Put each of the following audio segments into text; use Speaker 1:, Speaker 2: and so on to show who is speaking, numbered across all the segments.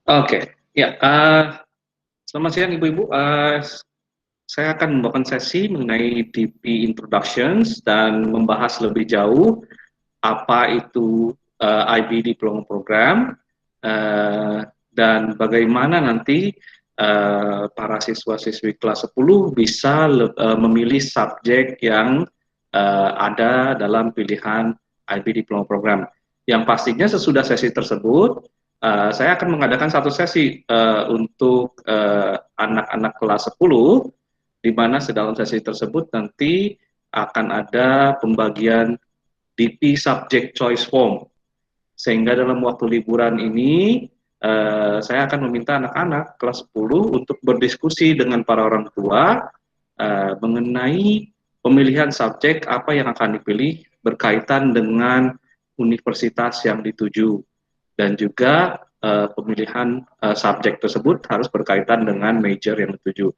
Speaker 1: Oke, ya. Selamat siang Ibu-Ibu. Saya akan membawakan sesi mengenai DP Introductions dan membahas lebih jauh apa itu IB Diploma Program uh, dan bagaimana nanti para siswa-siswi kelas 10 bisa memilih subjek yang ada dalam pilihan IB Diploma Program. Yang pastinya sesudah sesi tersebut, saya akan mengadakan satu sesi untuk anak-anak kelas 10, di mana sedalam sesi tersebut nanti akan ada pembagian DP Subject Choice Form. Sehingga dalam waktu liburan ini, saya akan meminta anak-anak kelas 10 untuk berdiskusi dengan para orang tua mengenai pemilihan subjek apa yang akan dipilih berkaitan dengan universitas yang dituju, dan juga pemilihan subjek tersebut harus berkaitan dengan major yang dituju.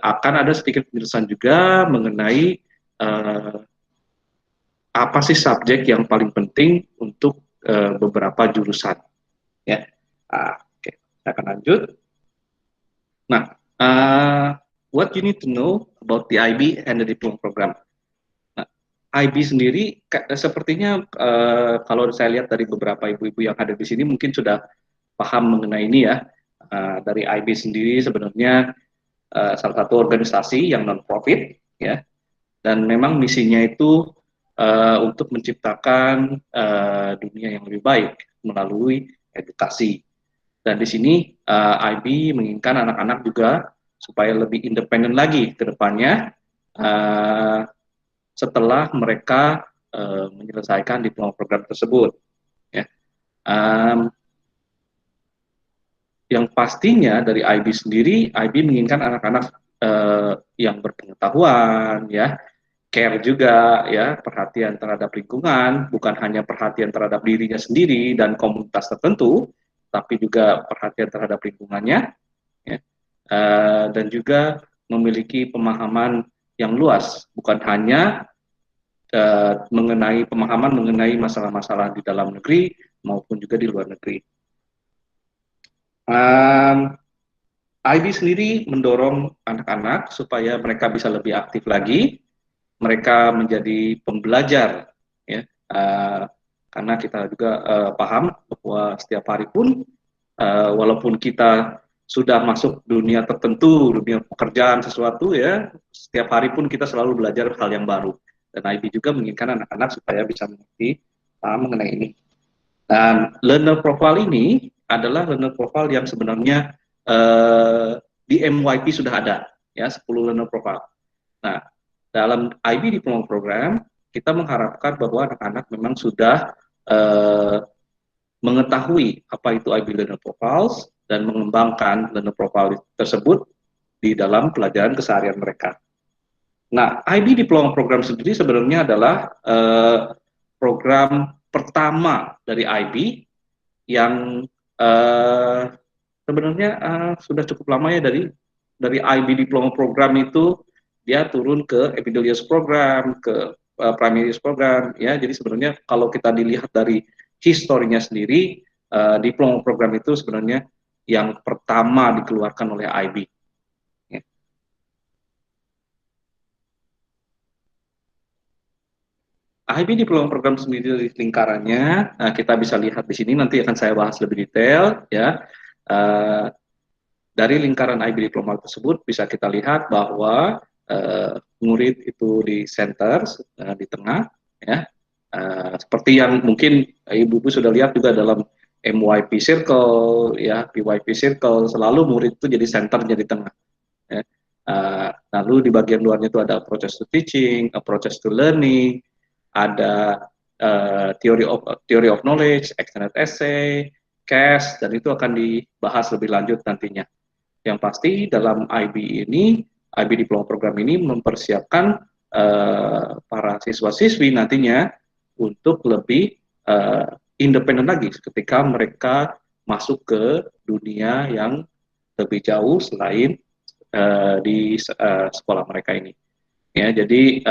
Speaker 1: Akan ada sedikit penjelasan juga mengenai apa sih subjek yang paling penting untuk beberapa jurusan. Ya, oke, saya akan lanjut. Nah, what you need to know about the IB and the diploma program. IB sendiri sepertinya kalau saya lihat dari beberapa ibu-ibu yang ada di sini mungkin sudah paham mengenai ini ya. Dari IB sendiri sebenarnya salah satu organisasi yang non-profit ya, dan memang misinya itu untuk menciptakan dunia yang lebih baik melalui edukasi. Dan di sini IB menginginkan anak-anak juga supaya lebih independen lagi ke depannya setelah mereka menyelesaikan diploma program tersebut. Ya. Yang pastinya dari IB sendiri, IB menginginkan anak-anak yang berpengetahuan, ya, care juga, ya, perhatian terhadap lingkungan, bukan hanya perhatian terhadap dirinya sendiri dan komunitas tertentu, tapi juga perhatian terhadap lingkungannya, ya, dan juga memiliki pemahaman yang luas, bukan hanya pemahaman mengenai masalah-masalah di dalam negeri maupun juga di luar negeri. IB sendiri mendorong anak-anak supaya mereka bisa lebih aktif lagi, mereka menjadi pembelajar, ya, karena kita juga paham bahwa setiap hari pun, walaupun kita sudah masuk dunia tertentu, dunia pekerjaan sesuatu, ya, setiap hari pun kita selalu belajar hal yang baru. Dan IB juga menginginkan anak-anak supaya bisa mengerti mengenai ini. Dan learner profile ini adalah learner profile yang sebenarnya di MYP sudah ada, ya, 10 learner profile. Nah, dalam IB Diploma Program, kita mengharapkan bahwa anak-anak memang sudah mengetahui apa itu IB Learner Profiles dan mengembangkan learner profile tersebut di dalam pelajaran keseharian mereka. Nah, IB Diploma Program sendiri sebenarnya adalah program pertama dari IB yang sebenarnya sudah cukup lama ya, dari IB Diploma Program itu dia turun ke Epidelios Program, ke Primary Program, ya. Jadi sebenarnya kalau kita dilihat dari historinya sendiri, Diploma Program itu sebenarnya yang pertama dikeluarkan oleh IB. Ya. IB Diploma Program sendiri dari lingkarannya, kita bisa lihat di sini, nanti akan saya bahas lebih detail, ya. Dari lingkaran IB Diploma tersebut bisa kita lihat bahwa murid itu di center, di tengah, ya. Seperti yang mungkin ibu-ibu sudah lihat juga dalam MYP Circle, ya, PYP Circle, selalu murid itu jadi senternya di tengah. Ya. Lalu di bagian luarnya itu ada approach to teaching, approach to learning, ada theory of knowledge, extended essay, case, dan itu akan dibahas lebih lanjut nantinya. Yang pasti dalam IB ini, IB Diploma Program ini mempersiapkan para siswa-siswi nantinya untuk lebih independen lagi ketika mereka masuk ke dunia yang lebih jauh selain di sekolah mereka ini. Ya, jadi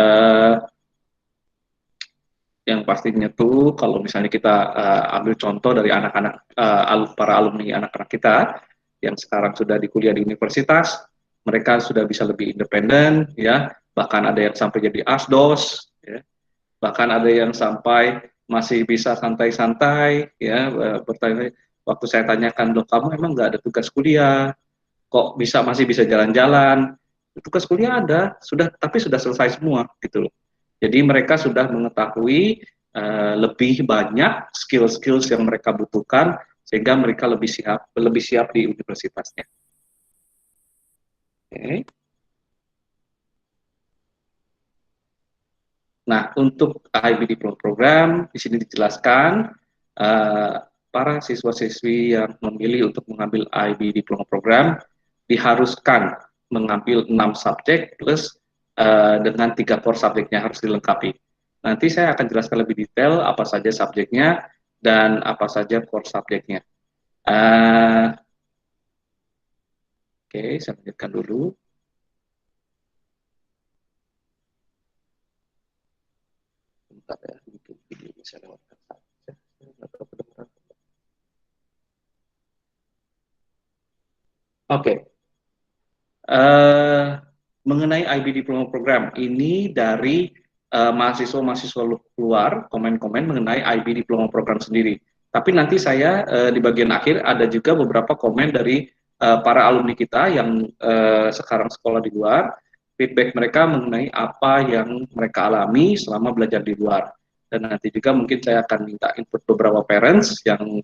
Speaker 1: yang pastinya tuh kalau misalnya kita ambil contoh dari anak-anak para alumni anak-anak kita yang sekarang sudah di kuliah di universitas, mereka sudah bisa lebih independen, ya, bahkan ada yang sampai jadi asdos, ya, bahkan ada yang sampai masih bisa santai-santai, ya, bertanya. Waktu saya tanyakan, loh kamu emang nggak ada tugas kuliah, kok masih bisa jalan-jalan? Tugas kuliah ada, sudah, tapi sudah selesai semua, gitu loh. Jadi mereka sudah mengetahui lebih banyak skill-skills yang mereka butuhkan sehingga mereka lebih siap di universitasnya. Okay. Nah, untuk IB Diploma Program di sini dijelaskan uh, para siswa-siswi yang memilih untuk mengambil IB Diploma Program diharuskan mengambil 6 subjek plus dengan 3 core subjeknya harus dilengkapi. Nanti saya akan jelaskan lebih detail apa saja subjeknya dan apa saja core subjeknya. Oke, saya lanjutkan dulu. Bentar ya, video bisa lewatkan saja. Oke, mengenai IB Diploma Program ini dari mahasiswa-mahasiswa luar komen-komen mengenai IB Diploma Program sendiri. Tapi nanti saya di bagian akhir ada juga beberapa komen dari para alumni kita yang sekarang sekolah di luar, feedback mereka mengenai apa yang mereka alami selama belajar di luar. Dan nanti juga mungkin saya akan minta input beberapa parents yang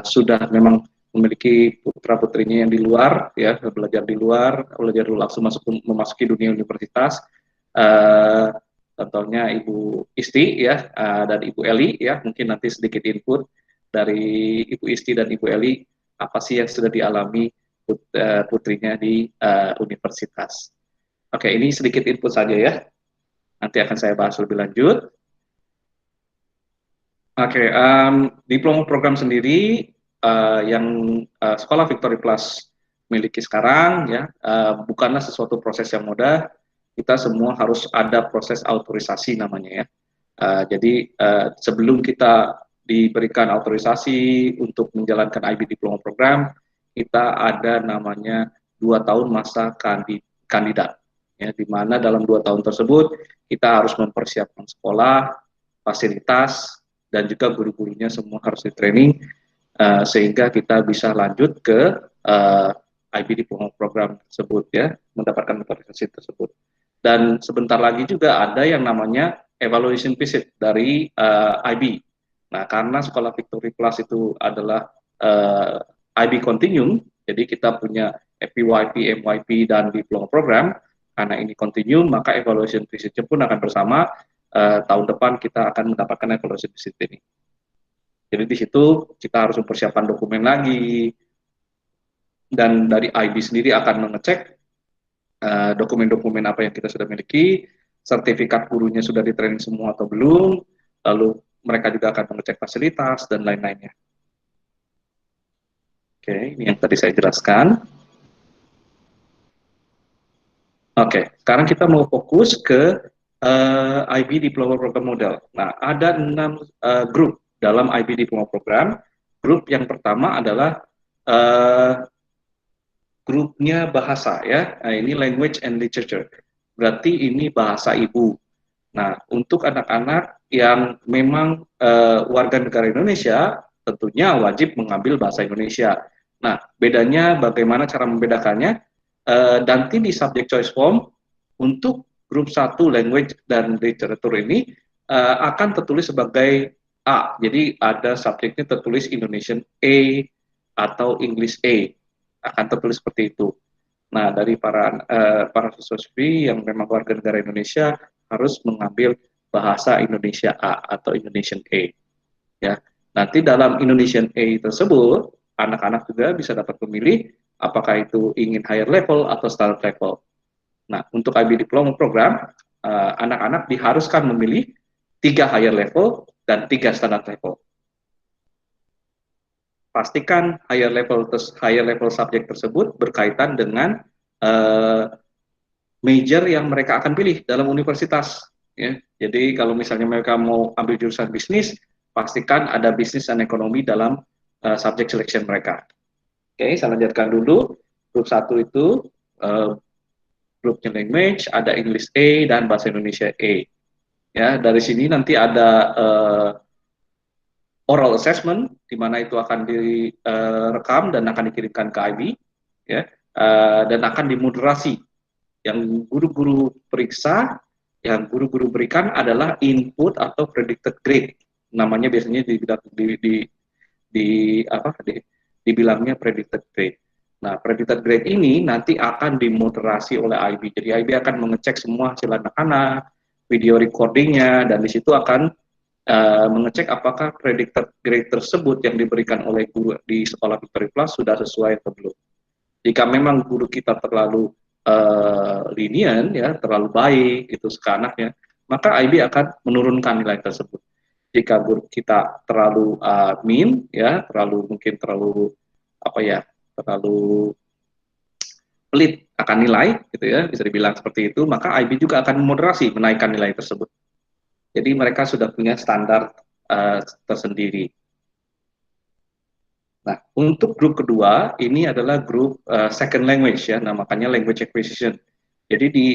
Speaker 1: sudah memang memiliki putra putrinya yang di luar, ya, belajar langsung memasuki dunia universitas. Uh, Contohnya Ibu Isti, ya, dan Ibu Eli, ya, mungkin nanti sedikit input dari Ibu Isti dan Ibu Eli apa sih yang sudah dialami putrinya di universitas. Oke, ini sedikit input saja ya. Nanti akan saya bahas lebih lanjut. Oke, diploma program sendiri yang Sekolah Victory Plus miliki sekarang, ya, bukanlah sesuatu proses yang mudah. Kita semua harus ada proses autorisasi namanya, ya. Jadi sebelum kita diberikan autorisasi untuk menjalankan IB Diploma Program, kita ada namanya 2 tahun masa kandidat, ya, di mana dalam 2 tahun tersebut kita harus mempersiapkan sekolah, fasilitas, dan juga guru-gurunya semua harus di training sehingga kita bisa lanjut ke IB Diploma Program tersebut, ya, mendapatkan autorisasi tersebut. Dan sebentar lagi juga ada yang namanya evaluation visit dari IB. Nah, karena Sekolah Victory Plus itu adalah IB Continuum, jadi kita punya FPYP, MYP, dan Diploma Program. Karena ini continuum, maka evaluation visit-nya pun akan bersama. Tahun depan kita akan mendapatkan evaluation visit ini. Jadi di situ kita harus mempersiapkan dokumen lagi, dan dari IB sendiri akan mengecek dokumen-dokumen apa yang kita sudah miliki, sertifikat gurunya sudah di training semua atau belum, lalu mereka juga akan mengecek fasilitas dan lain-lainnya. Oke, ini yang tadi saya jelaskan. Oke, sekarang kita mau fokus ke IB Diploma Program Model. Nah, ada 6 grup dalam IB Diploma Program. Grup yang pertama adalah grupnya bahasa, ya. Nah, ini Language and Literature. Berarti ini bahasa ibu. Nah, untuk anak-anak yang memang warga negara Indonesia, tentunya wajib mengambil bahasa Indonesia. Nah, bedanya bagaimana cara membedakannya? Nanti di subject choice form untuk grup 1 language dan literature ini akan tertulis sebagai A. Jadi ada subjeknya tertulis Indonesian A atau English A. Akan tertulis seperti itu. Nah, dari para siswa-siswi yang memang warga negara Indonesia harus mengambil bahasa Indonesia A atau Indonesian A. Ya. Nanti dalam Indonesian A tersebut, anak-anak juga bisa dapat memilih apakah itu ingin higher level atau standard level. Nah, untuk IB Diploma Program, anak-anak diharuskan memilih 3 higher level dan 3 standard level. Pastikan higher level subjek tersebut berkaitan dengan major yang mereka akan pilih dalam universitas. ya. Jadi kalau misalnya mereka mau ambil jurusan bisnis, pastikan ada bisnis dan ekonomi dalam subject selection mereka. Oke, saya lanjutkan dulu. Grup 1 itu grupnya language, ada English A dan bahasa Indonesia A. Ya, dari sini nanti ada oral assessment, di mana itu akan direkam dan akan dikirimkan ke IB, ya, dan akan dimoderasi. Yang guru-guru periksa, yang guru-guru berikan adalah input atau predicted grade. Namanya biasanya di apa dibilangnya predicted grade. Nah, predicted grade ini nanti akan dimoderasi oleh IB. Jadi IB akan mengecek semua hasil anak-anak, video recordingnya, dan di situ akan mengecek apakah predicted grade tersebut yang diberikan oleh guru di sekolah Victory Plus sudah sesuai atau belum. Jika memang guru kita terlalu lenient, ya, terlalu baik itu ke anaknya, maka IB akan menurunkan nilai tersebut. Jika guru kita terlalu mean, ya, mungkin terlalu apa ya, terlalu pelit akan nilai, gitu ya, bisa dibilang seperti itu, maka IB juga akan moderasi menaikkan nilai tersebut. Jadi mereka sudah punya standar tersendiri. Nah, untuk grup kedua ini adalah grup second language, ya, nah makanya language acquisition. Jadi di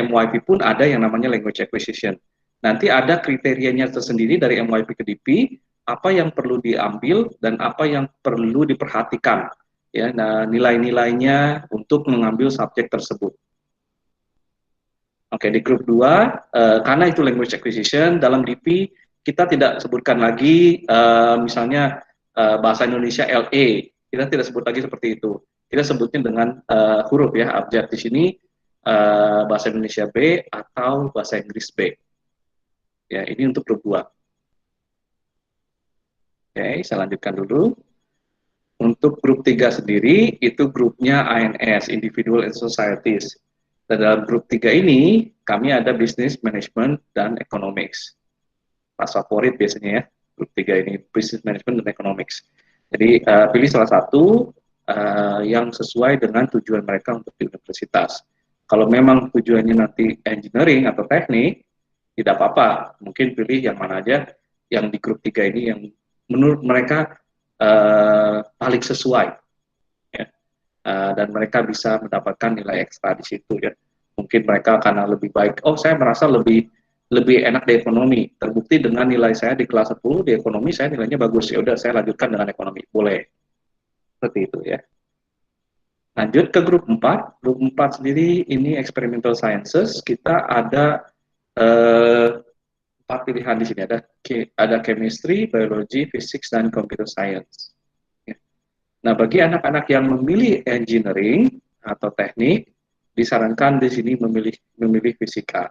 Speaker 1: MYP pun ada yang namanya language acquisition. Nanti ada kriterianya tersendiri dari MYP ke DP, apa yang perlu diambil dan apa yang perlu diperhatikan, ya, nah nilai-nilainya untuk mengambil subjek tersebut. Oke, di grup 2, karena itu language acquisition, dalam DP kita tidak sebutkan lagi misalnya bahasa Indonesia LA, kita tidak sebut lagi seperti itu. Kita sebutnya dengan huruf, ya, abjad di sini bahasa Indonesia B atau bahasa Inggris B. Ya, ini untuk grup 2. Oke, saya lanjutkan dulu. Untuk grup 3 sendiri, itu grupnya INS, Individual and Societies. Dan dalam grup 3 ini, kami ada Business Management dan Economics. Pas favorit biasanya, ya, grup 3 ini, Business Management dan Economics. Jadi, pilih salah satu yang sesuai dengan tujuan mereka untuk di universitas. Kalau memang tujuannya nanti engineering atau teknik, tidak apa-apa. Mungkin pilih yang mana aja yang di grup 3 ini yang menurut mereka paling sesuai, ya. Dan mereka bisa mendapatkan nilai ekstra di situ, ya. Mungkin mereka karena lebih baik, oh saya merasa lebih enak di ekonomi, terbukti dengan nilai saya di kelas 10 di ekonomi saya nilainya bagus, ya udah saya lanjutkan dengan ekonomi, boleh seperti itu, ya. Lanjut ke grup 4. Grup 4 sendiri ini experimental sciences. Kita ada 4 pilihan di sini, ada chemistry, biology, physics, dan computer science. Nah, bagi anak-anak yang memilih engineering atau teknik, disarankan di sini memilih fisika.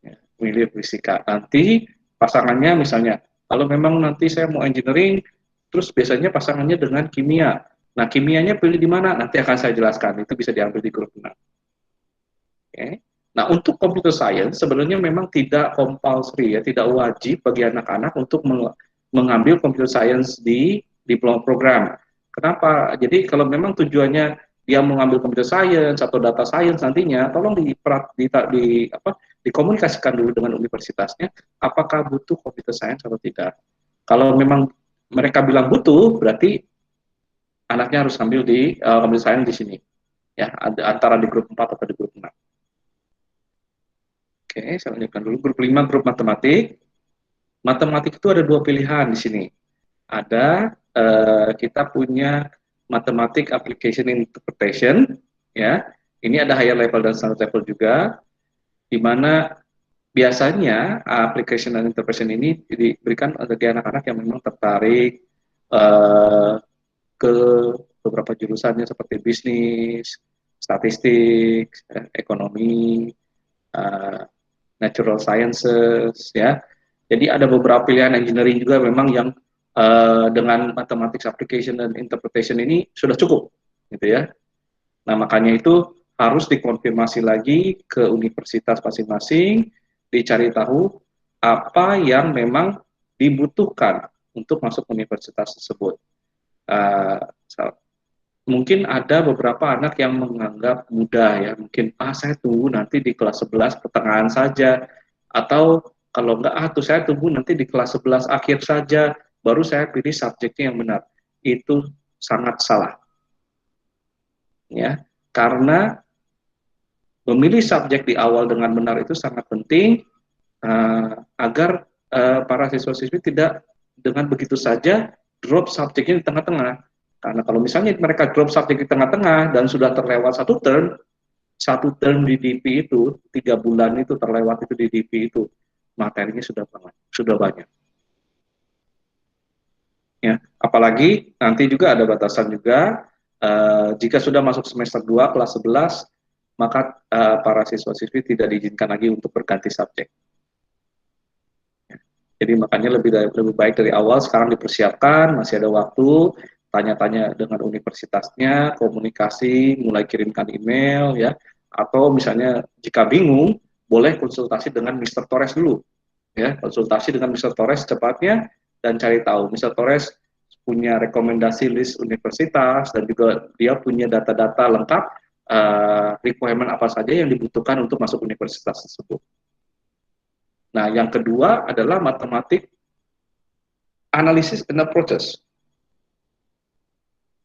Speaker 1: Ya, memilih fisika. Nanti pasangannya misalnya, kalau memang nanti saya mau engineering, terus biasanya pasangannya dengan kimia. Nah, kimianya pilih di mana? Nanti akan saya jelaskan. Itu bisa diambil di grup 6. Oke. Nah, untuk computer science sebenarnya memang tidak compulsory, ya, tidak wajib bagi anak-anak untuk mengambil computer science di diploma program. Kenapa? Jadi kalau memang tujuannya dia mengambil computer science atau data science nantinya, tolong dikomunikasikan dulu dengan universitasnya, apakah butuh computer science atau tidak. Kalau memang mereka bilang butuh, berarti anaknya harus ambil di computer science di sini, ya, antara di grup 4 atau di grup 6. Oke, saya lanjutkan dulu. Grup 5, grup matematik. Matematik itu ada 2 pilihan di sini. Ada kita punya Mathematics Application Interpretation, ya. Ini ada higher level dan standard level juga, di mana biasanya application dan interpretation ini diberikan bagi anak-anak yang memang tertarik ke beberapa jurusannya seperti bisnis, statistik, ekonomi, natural sciences, ya. Jadi ada beberapa pilihan engineering juga memang yang dengan mathematics application dan interpretation ini sudah cukup, gitu ya. Nah, makanya itu harus dikonfirmasi lagi ke universitas masing-masing, dicari tahu apa yang memang dibutuhkan untuk masuk universitas tersebut. mungkin ada beberapa anak yang menganggap mudah ya, mungkin saya tunggu nanti di kelas 11 pertengahan saja, atau kalau enggak tuh saya tunggu nanti di kelas 11 akhir saja, baru saya pilih subjeknya yang benar. Itu sangat salah ya, karena memilih subjek di awal dengan benar itu sangat penting agar para siswa-siswi tidak dengan begitu saja drop subjeknya di tengah-tengah. Karena kalau misalnya mereka drop subjek di tengah-tengah dan sudah terlewat satu term di DP itu 3 bulan itu terlewat itu di DP itu materinya sudah banyak. Ya, apalagi nanti juga ada batasan juga jika sudah masuk semester 2 kelas 11 maka para siswa-siswi tidak diizinkan lagi untuk berganti subjek. Jadi makanya lebih baik dari awal sekarang dipersiapkan, masih ada waktu, tanya-tanya dengan universitasnya, komunikasi, mulai kirimkan email ya, atau misalnya jika bingung, boleh konsultasi dengan Mr. Torres dulu, ya, konsultasi dengan Mr. Torres cepatnya dan cari tahu. Mr. Torres punya rekomendasi list universitas dan juga dia punya data-data lengkap requirement apa saja yang dibutuhkan untuk masuk universitas tersebut. Nah, yang kedua adalah matematik analysis and approaches.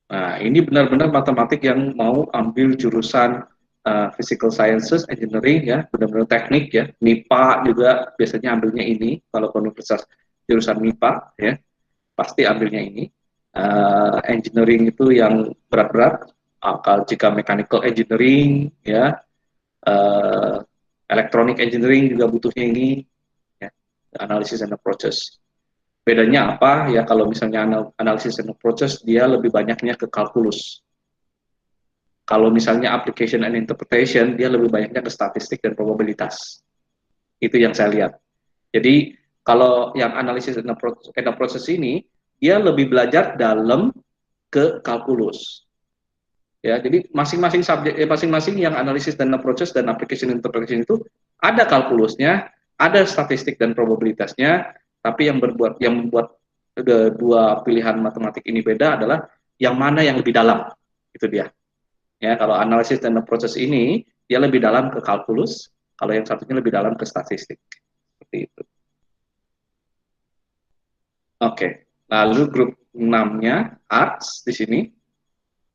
Speaker 1: Nah, ini benar-benar matematik yang mau ambil jurusan physical sciences, engineering ya, benar-benar teknik ya. MIPA juga biasanya ambilnya ini, kalau universitas jurusan MIPA ya, pasti ambilnya ini. Engineering itu yang berat-berat, jika mechanical engineering ya, electronic engineering juga butuhnya ini, ya, analysis and approaches. Bedanya apa? Ya kalau misalnya analysis and approaches dia lebih banyaknya ke kalkulus. Kalau misalnya application and interpretation dia lebih banyaknya ke statistik dan probabilitas. Itu yang saya lihat. Jadi kalau yang analysis and approaches ini dia lebih belajar dalam ke kalkulus. Ya, jadi masing-masing subjek masing-masing yang analisis dan approaches dan application interpretation itu ada kalkulusnya, ada statistik dan probabilitasnya. Tapi yang membuat dua pilihan matematik ini beda adalah yang mana yang lebih dalam, itu dia. Ya, kalau analisis dan proses ini dia lebih dalam ke kalkulus, kalau yang satunya lebih dalam ke statistik. Seperti itu. Oke, lalu grup 6-nya arts di sini.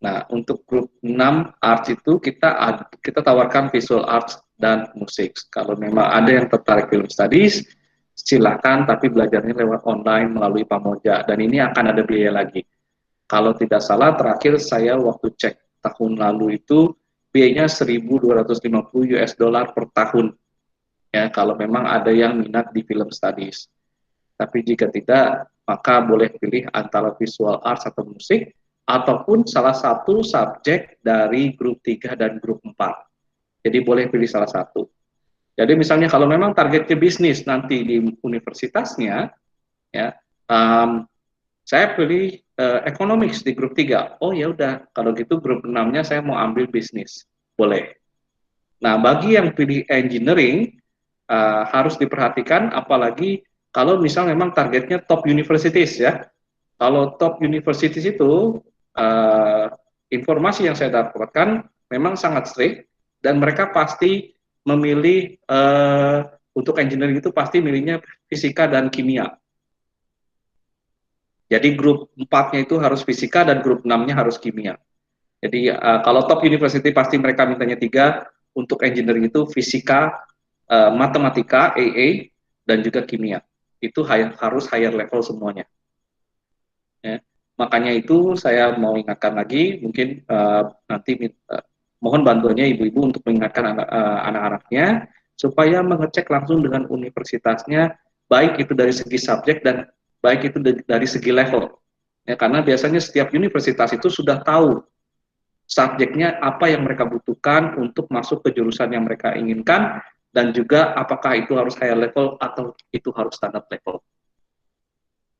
Speaker 1: Nah, untuk grup 6 arts itu kita tawarkan visual arts dan musik. Kalau memang ada yang tertarik film studies, silakan, tapi belajarnya lewat online melalui Pamoja dan ini akan ada biaya lagi. Kalau tidak salah terakhir saya waktu cek tahun lalu itu biayanya 1.250 US dollar per tahun ya kalau memang ada yang minat di film studies. Tapi jika tidak maka boleh pilih antara visual arts atau musik ataupun salah satu subjek dari grup 3 dan grup 4. Jadi boleh pilih salah satu. Jadi misalnya kalau memang targetnya bisnis nanti di universitasnya, ya, saya pilih economics di grup 3. Oh ya udah, kalau gitu grup 6-nya saya mau ambil bisnis, boleh. Nah bagi yang pilih engineering harus diperhatikan, apalagi kalau misal memang targetnya top universities ya. Kalau top universities itu informasi yang saya dapatkan memang sangat strict dan mereka pasti memilih untuk engineering itu pasti milihnya fisika dan kimia. Jadi grup 4-nya itu harus fisika dan grup 6-nya harus kimia. Jadi kalau top university pasti mereka mintanya 3, untuk engineering itu fisika, matematika, AA, dan juga kimia. Itu harus higher level semuanya. Ya. Makanya itu saya mau ingatkan lagi, mungkin nanti mohon bantuannya ibu-ibu untuk mengingatkan anak-anaknya supaya mengecek langsung dengan universitasnya, baik itu dari segi subjek dan baik itu dari segi level. Ya, karena biasanya setiap universitas itu sudah tahu subjeknya apa yang mereka butuhkan untuk masuk ke jurusan yang mereka inginkan dan juga apakah itu harus higher level atau itu harus standard level.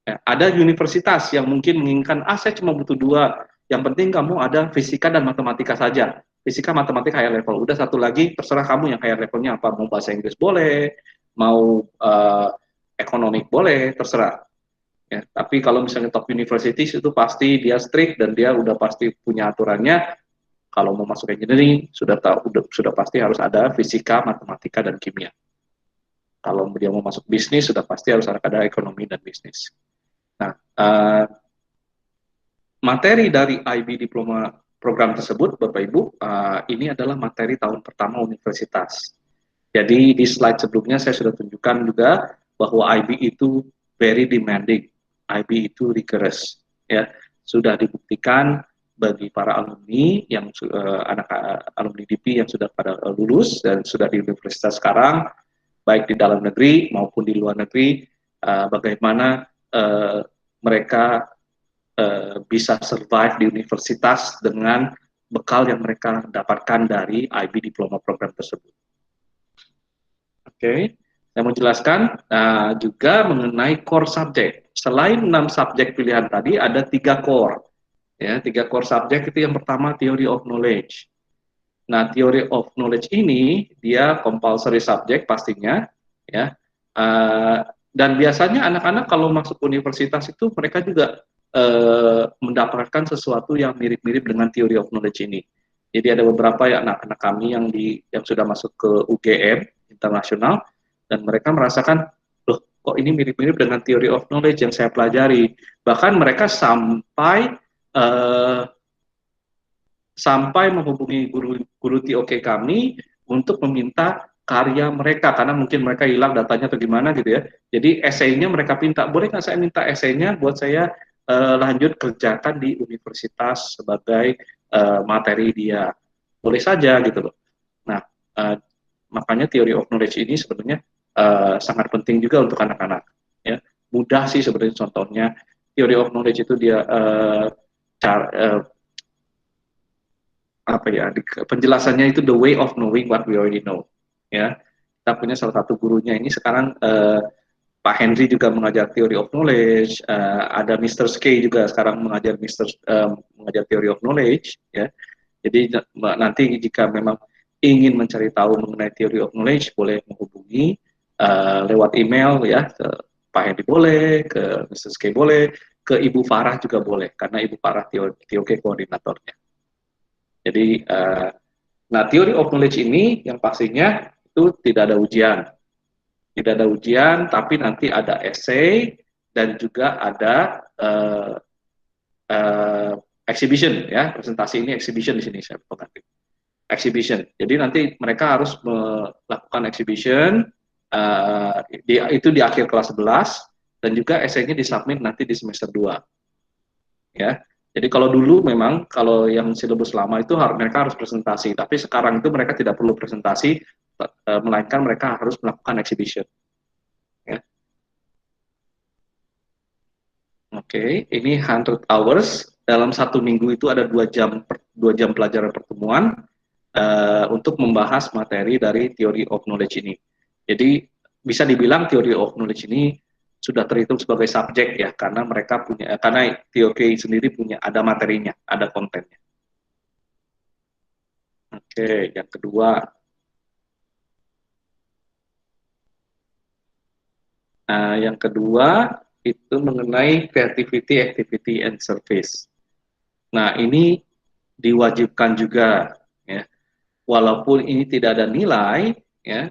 Speaker 1: Ya, ada universitas yang mungkin menginginkan, saya cuma butuh 2, yang penting kamu ada fisika dan matematika saja. Fisika, matematika higher level. Udah satu lagi, terserah kamu yang higher levelnya apa. Mau bahasa Inggris boleh, mau ekonomik boleh, terserah. Ya, tapi kalau misalnya top universities itu pasti dia strict dan dia udah pasti punya aturannya. Kalau mau masuk engineering sudah tahu sudah pasti harus ada fisika, matematika dan kimia. Kalau dia mau masuk bisnis sudah pasti harus ada ekonomi dan bisnis. Nah, materi dari IB Diploma program tersebut, Bapak Ibu, ini adalah materi tahun pertama universitas. Jadi di slide sebelumnya saya sudah tunjukkan juga bahwa IB itu very demanding, IB itu rigorous, ya sudah dibuktikan bagi para alumni yang anak alumni DP yang sudah pada lulus dan sudah di universitas sekarang, baik di dalam negeri maupun di luar negeri, bagaimana mereka bisa survive di universitas dengan bekal yang mereka dapatkan dari IB Diploma program tersebut. Oke, saya mau jelaskan juga mengenai core subject. Selain 6 subjek pilihan tadi, ada 3 core. Ya, 3 core subjek itu yang pertama theory of knowledge. Nah, theory of knowledge ini dia compulsory subject pastinya, ya. Dan biasanya anak-anak kalau masuk universitas itu mereka juga mendapatkan sesuatu yang mirip-mirip dengan theory of knowledge ini. Jadi ada beberapa ya anak-anak kami yang sudah masuk ke UGM internasional dan mereka merasakan, loh kok ini mirip-mirip dengan theory of knowledge yang saya pelajari. Bahkan mereka sampai menghubungi guru TOK kami untuk meminta karya mereka karena mungkin mereka hilang datanya atau gimana gitu ya. Jadi esainya mereka minta, boleh nggak saya minta esainya buat saya lanjut kerjakan di universitas sebagai materi dia. Boleh saja gitu loh. Nah, makanya theory of knowledge ini sebenarnya sangat penting juga untuk anak-anak. Ya, mudah sih sebenarnya contohnya. Theory of knowledge itu dia apa ya, penjelasannya itu the way of knowing what we already know. Ya, kita punya salah satu gurunya ini sekarang Pak Henry juga mengajar theory of knowledge, ada Mr. Skay juga sekarang mengajar theory of knowledge, ya. Jadi nanti jika memang ingin mencari tahu mengenai theory of knowledge boleh menghubungi lewat email ya, ke Pak Henry boleh, ke Mr. Skay boleh, ke Ibu Farah juga boleh karena Ibu Farah TOK koordinatornya. Jadi nah theory of knowledge ini yang pastinya itu tidak ada ujian. Tidak ada ujian, tapi nanti ada essay dan juga ada exhibition ya. Presentasi ini exhibition di sini saya ganti. Exhibition. Jadi nanti mereka harus melakukan exhibition itu di akhir kelas 11 dan juga essay-nya disubmit nanti di semester 2. Ya. Jadi kalau dulu memang kalau yang silabus lama itu mereka harus presentasi, tapi sekarang itu mereka tidak perlu presentasi, melainkan mereka harus melakukan exhibition. Ya. Oke, ini 100 hours. Dalam 1 minggu itu ada 2 jam pelajaran pertemuan untuk membahas materi dari theory of knowledge ini. Jadi bisa dibilang theory of knowledge ini sudah terhitung sebagai subjek ya, karena mereka punya, karena TOK sendiri punya ada materinya, ada kontennya. Oke, yang kedua, yang kedua itu mengenai creativity, activity, and service. Nah ini diwajibkan juga ya, walaupun ini tidak ada nilai ya.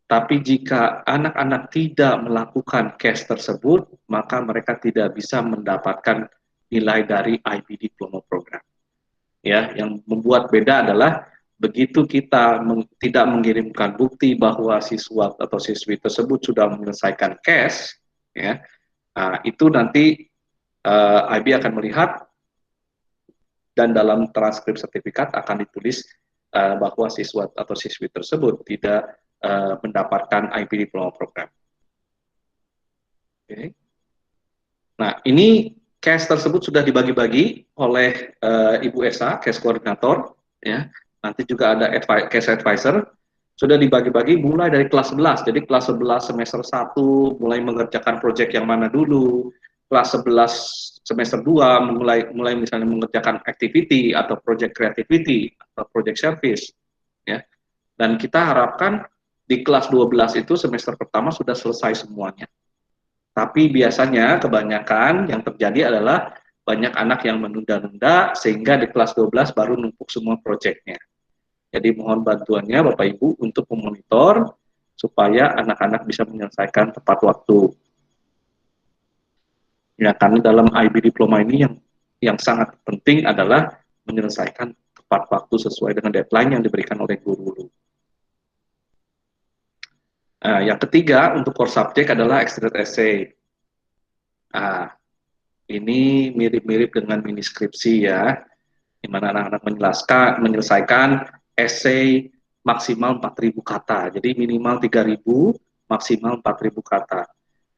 Speaker 1: Tapi jika anak-anak tidak melakukan case tersebut, maka mereka tidak bisa mendapatkan nilai dari IB Diploma Program. Ya, yang membuat beda adalah begitu kita tidak mengirimkan bukti bahwa siswa atau siswi tersebut sudah menyelesaikan case, ya, itu nanti IB akan melihat dan dalam transkrip sertifikat akan ditulis bahwa siswa atau siswi tersebut tidak mendapatkan IB Diploma Program. Okay. Nah, ini case tersebut sudah dibagi-bagi oleh Ibu Esa, case koordinator, ya. Nanti juga ada case advisor, sudah dibagi-bagi mulai dari kelas 11. Jadi kelas 11 semester 1 mulai mengerjakan proyek yang mana dulu, kelas 11 semester 2 mulai misalnya mengerjakan activity atau project creativity atau project service, ya. Dan kita harapkan di kelas 12 itu semester pertama sudah selesai semuanya. Tapi biasanya kebanyakan yang terjadi adalah banyak anak yang menunda-nunda sehingga di kelas 12 baru numpuk semua proyeknya. Jadi mohon bantuannya Bapak Ibu untuk memonitor supaya anak-anak bisa menyelesaikan tepat waktu. Ya, karena dalam IB diploma ini yang sangat penting adalah menyelesaikan tepat waktu sesuai dengan deadline yang diberikan oleh guru. Yang ketiga untuk core subject adalah extended essay. Ini mirip-mirip dengan mini skripsi ya, di mana anak-anak menyelesaikan essay maksimal 4.000 kata. Jadi minimal 3.000, maksimal 4.000 kata.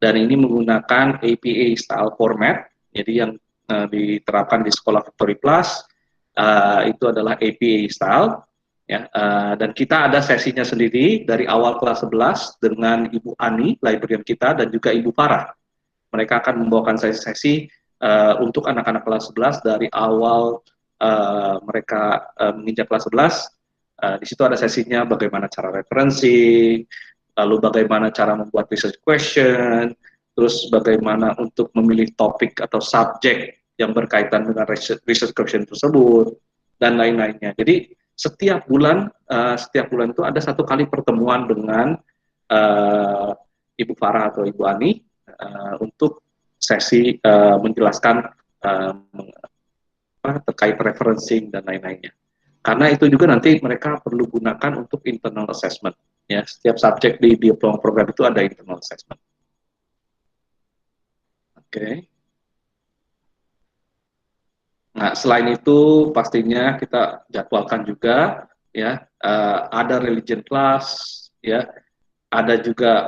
Speaker 1: Dan ini menggunakan APA style format, jadi yang diterapkan di sekolah Victory Plus itu adalah APA style. Ya, dan kita ada sesinya sendiri dari awal kelas 11 dengan Ibu Ani, librarian kita, dan juga Ibu Farah. Mereka akan membawakan sesi-sesi untuk anak-anak kelas 11 dari awal mereka menginjak kelas 11. Di situ ada sesinya bagaimana cara referensi, lalu bagaimana cara membuat research question, terus bagaimana untuk memilih topik atau subjek yang berkaitan dengan research question tersebut, dan lain-lainnya. Jadi setiap bulan itu ada satu kali pertemuan dengan Ibu Farah atau Ibu Ani untuk sesi menjelaskan terkait referencing dan lain-lainnya. Karena itu juga nanti mereka perlu gunakan untuk internal assessment. Ya, setiap subjek di diploma program itu ada internal assessment. Oke. Nah, selain itu pastinya kita jadwalkan juga ya ada religion class ya, ada juga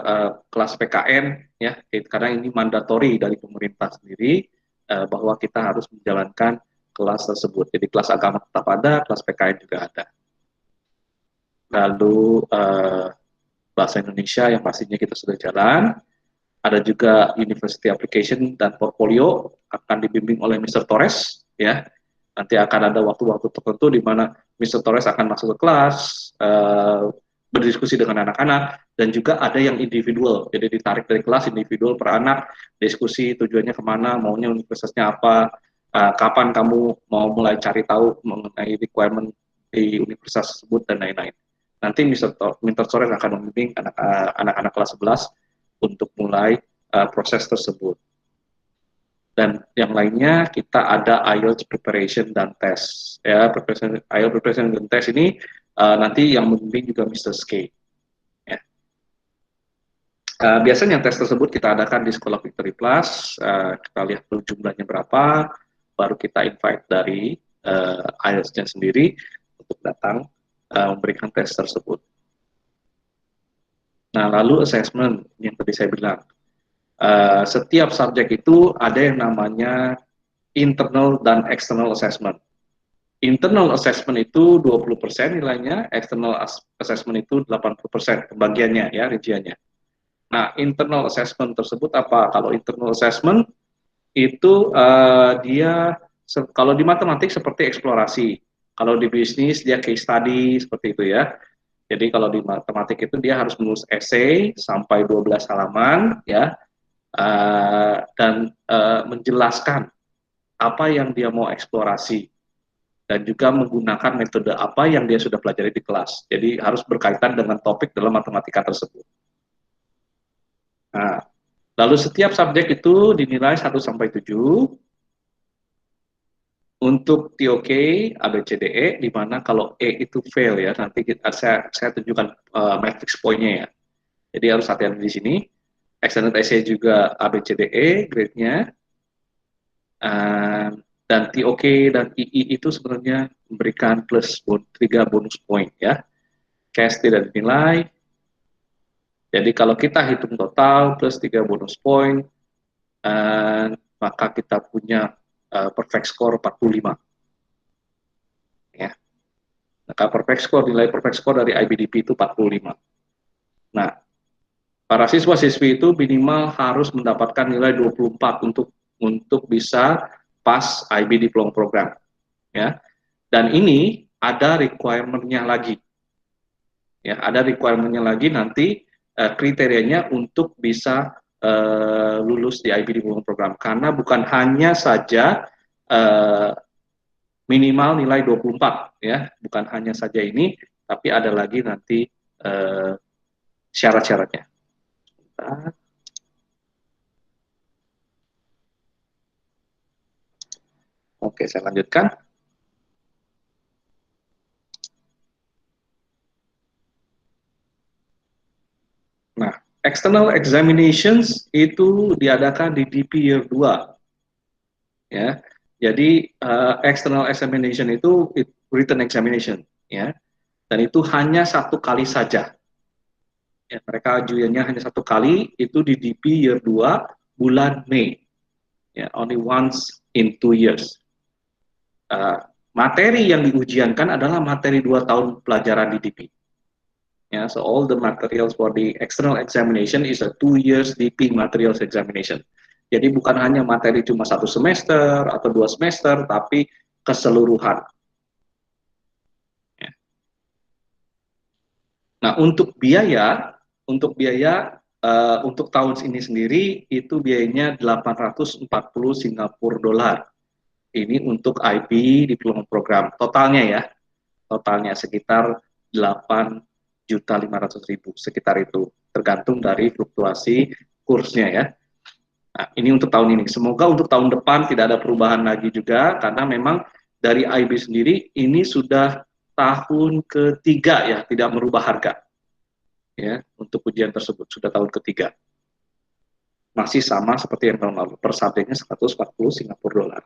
Speaker 1: kelas PKN ya, karena ini mandatori dari pemerintah sendiri bahwa kita harus menjalankan kelas tersebut. Jadi kelas agama tetap ada, kelas PKN juga ada. Lalu bahasa Indonesia yang pastinya kita sudah jalan. Ada juga University Application dan Portfolio akan dibimbing oleh Mr. Torres ya. Nanti akan ada waktu-waktu tertentu di mana Mr. Torres akan masuk ke kelas, berdiskusi dengan anak-anak, dan juga ada yang individual, jadi ditarik dari kelas individual per anak, diskusi tujuannya kemana, maunya universitasnya apa, kapan kamu mau mulai cari tahu mengenai requirement di universitas tersebut, dan lain-lain. Nanti Mr. Torres akan membimbing anak-anak kelas 11 untuk mulai proses tersebut. Dan yang lainnya kita ada IELTS preparation dan tes. Ya, IELTS preparation dan tes ini nanti yang membimbing juga Mr. Skate. Ya. Biasanya tes tersebut kita adakan di sekolah Victory Plus. Kita lihat dulu jumlahnya berapa, baru kita invite dari IELTS-nya sendiri untuk datang memberikan tes tersebut. Nah, lalu assessment yang tadi saya bilang. Setiap subjek itu ada yang namanya internal dan external assessment. Internal assessment itu 20% nilainya, external assessment itu 80% pembagiannya ya, rinciannya. Nah, internal assessment tersebut apa? Kalau internal assessment itu dia kalau di matematik seperti eksplorasi, kalau di bisnis dia case study seperti itu ya. Jadi kalau di matematik itu dia harus menulis essay sampai 12 halaman ya, dan menjelaskan apa yang dia mau eksplorasi dan juga menggunakan metode apa yang dia sudah pelajari di kelas. Jadi harus berkaitan dengan topik dalam matematika tersebut. Nah, lalu setiap subjek itu dinilai 1 sampai 7. Untuk TOK ABCDE, di mana kalau E itu fail ya, nanti saya tunjukkan matrix point-nya ya. Jadi harus hati-hati di sini. Extended essay juga ABCDE grade-nya. Dan TOK dan II itu sebenarnya memberikan plus 3 bonus point ya. Cash tidak dinilai. Jadi kalau kita hitung total plus 3 bonus point, maka kita punya perfect score 45. Ya. Maka nilai perfect score dari IBDP itu 45. Nah, para siswa-siswi itu minimal harus mendapatkan nilai 24 untuk bisa pas IB Diploma Program. Ya. Dan ini ada requirement-nya lagi. Ya, ada requirement-nya lagi nanti kriterianya untuk bisa lulus di IB Diploma Program, karena bukan hanya saja uh, minimal nilai 24 ya, bukan hanya saja ini, tapi ada lagi nanti uh, syarat-syaratnya. Oke, saya lanjutkan. Nah, external examinations itu diadakan di DP Year 2 ya. Jadi external examination itu written examination ya. Dan itu hanya satu kali saja. Ya, mereka ajuannya hanya satu kali, itu di DP Year 2 bulan Mei. Ya, only once in 2 years. Materi yang diujiankan adalah materi 2 tahun pelajaran di DP. Yeah, so all the materials for the external examination is a 2 years DP materials examination. Jadi bukan hanya materi cuma 1 semester atau 2 semester, tapi keseluruhan. Ya. Nah, untuk biaya untuk tahun ini sendiri itu biayanya 840 Singapura dolar. Ini untuk IB diploma program totalnya ya, totalnya sekitar 8.500.000 sekitar itu, tergantung dari fluktuasi kursnya ya. Nah, ini untuk tahun ini. Semoga untuk tahun depan tidak ada perubahan lagi juga, karena memang dari IB sendiri ini sudah tahun ketiga ya tidak merubah harga ya untuk ujian tersebut, sudah tahun ketiga. Masih sama seperti yang tahun lalu, per subjeknya 140 Singapura dolar.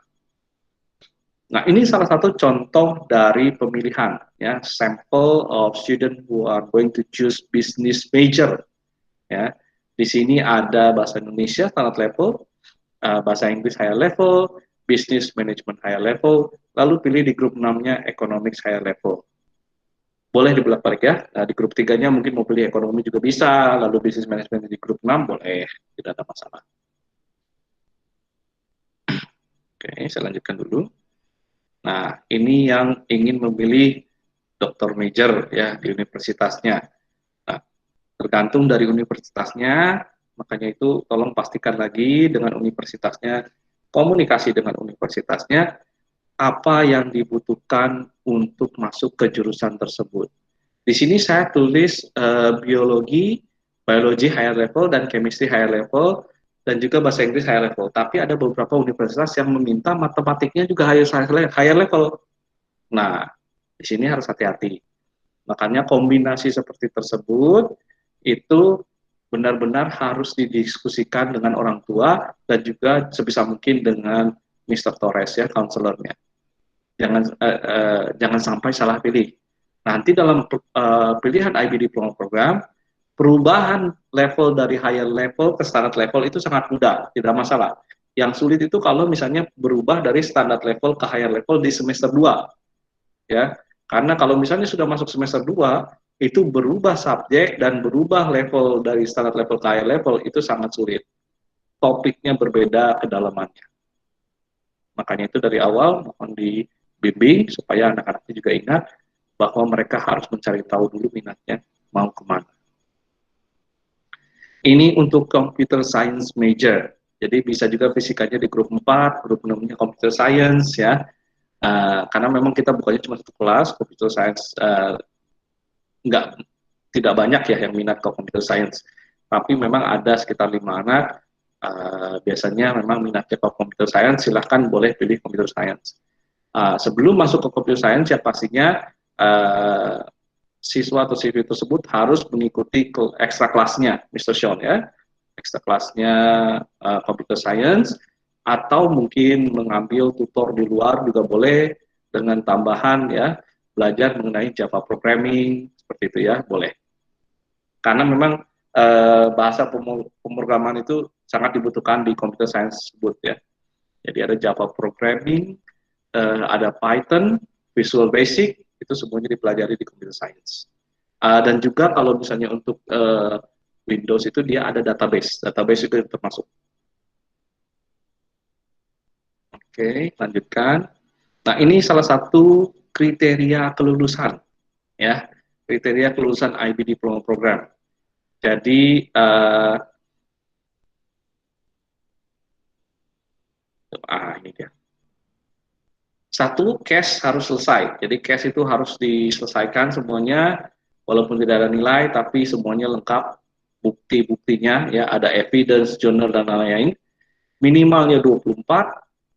Speaker 1: Nah, ini salah satu contoh dari pemilihan ya, sample of student who are going to choose business major ya. Di sini ada bahasa Indonesia standard level, bahasa Inggris higher level, business management higher level, lalu pilih di grup 6-nya economics higher level. Boleh dibolak-balik ya. Nah, di grup 3-nya mungkin mau pilih ekonomi juga bisa, lalu business management di grup 6 boleh, tidak ada masalah. Oke, saya lanjutkan dulu. Nah, ini yang ingin memilih doktor major ya di universitasnya. Nah, tergantung dari universitasnya, makanya itu tolong pastikan lagi dengan universitasnya, komunikasi dengan universitasnya, apa yang dibutuhkan untuk masuk ke jurusan tersebut. Di sini saya tulis biologi higher level dan chemistry higher level, dan juga bahasa Inggris higher level. Tapi ada beberapa universitas yang meminta matematiknya juga higher level. Nah, di sini harus hati-hati. Makanya kombinasi seperti tersebut itu benar-benar harus didiskusikan dengan orang tua dan juga sebisa mungkin dengan Mr. Torres ya, counselornya. Jangan sampai salah pilih. Nanti dalam pilihan IB Diploma Program, perubahan level dari higher level ke standard level itu sangat mudah, tidak masalah. Yang sulit itu kalau misalnya berubah dari standard level ke higher level di semester 2 ya. Karena kalau misalnya sudah masuk semester 2 itu berubah subjek dan berubah level dari standard level ke higher level itu sangat sulit. Topiknya berbeda kedalamannya. Makanya itu dari awal mohon dibimbing supaya anak-anaknya juga ingat bahwa mereka harus mencari tahu dulu minatnya mau kemana. Ini untuk computer science major. Jadi bisa juga fisikanya di grup 4, grup 6-nya computer science ya. Karena memang kita bukannya cuma satu kelas, computer science nggak tidak banyak ya yang minat ke computer science. Tapi memang ada sekitar 5 anak, biasanya memang minatnya ke computer science, silahkan boleh pilih computer science. Sebelum masuk ke computer science ya pastinya siswa atau siswi tersebut harus mengikuti ekstra kelasnya, Mr. Sean ya, ekstra kelasnya computer science, atau mungkin mengambil tutor di luar juga boleh dengan tambahan ya, belajar mengenai Java programming seperti itu ya, boleh. Karena memang bahasa pemrograman itu sangat dibutuhkan di computer science tersebut ya. Jadi ada Java programming, ada Python, Visual Basic, itu semuanya dipelajari di computer science. Dan juga kalau misalnya untuk Windows itu dia ada database itu termasuk. Oke, lanjutkan. Nah, ini salah satu kriteria kelulusan ya. kriteria kelulusan IB Diploma Program. Jadi ini dia. Satu, cash harus selesai. Jadi cash itu harus diselesaikan semuanya, walaupun tidak ada nilai, tapi semuanya lengkap, bukti-buktinya, ya ada evidence, journal, dan lain-lain. Minimalnya 24,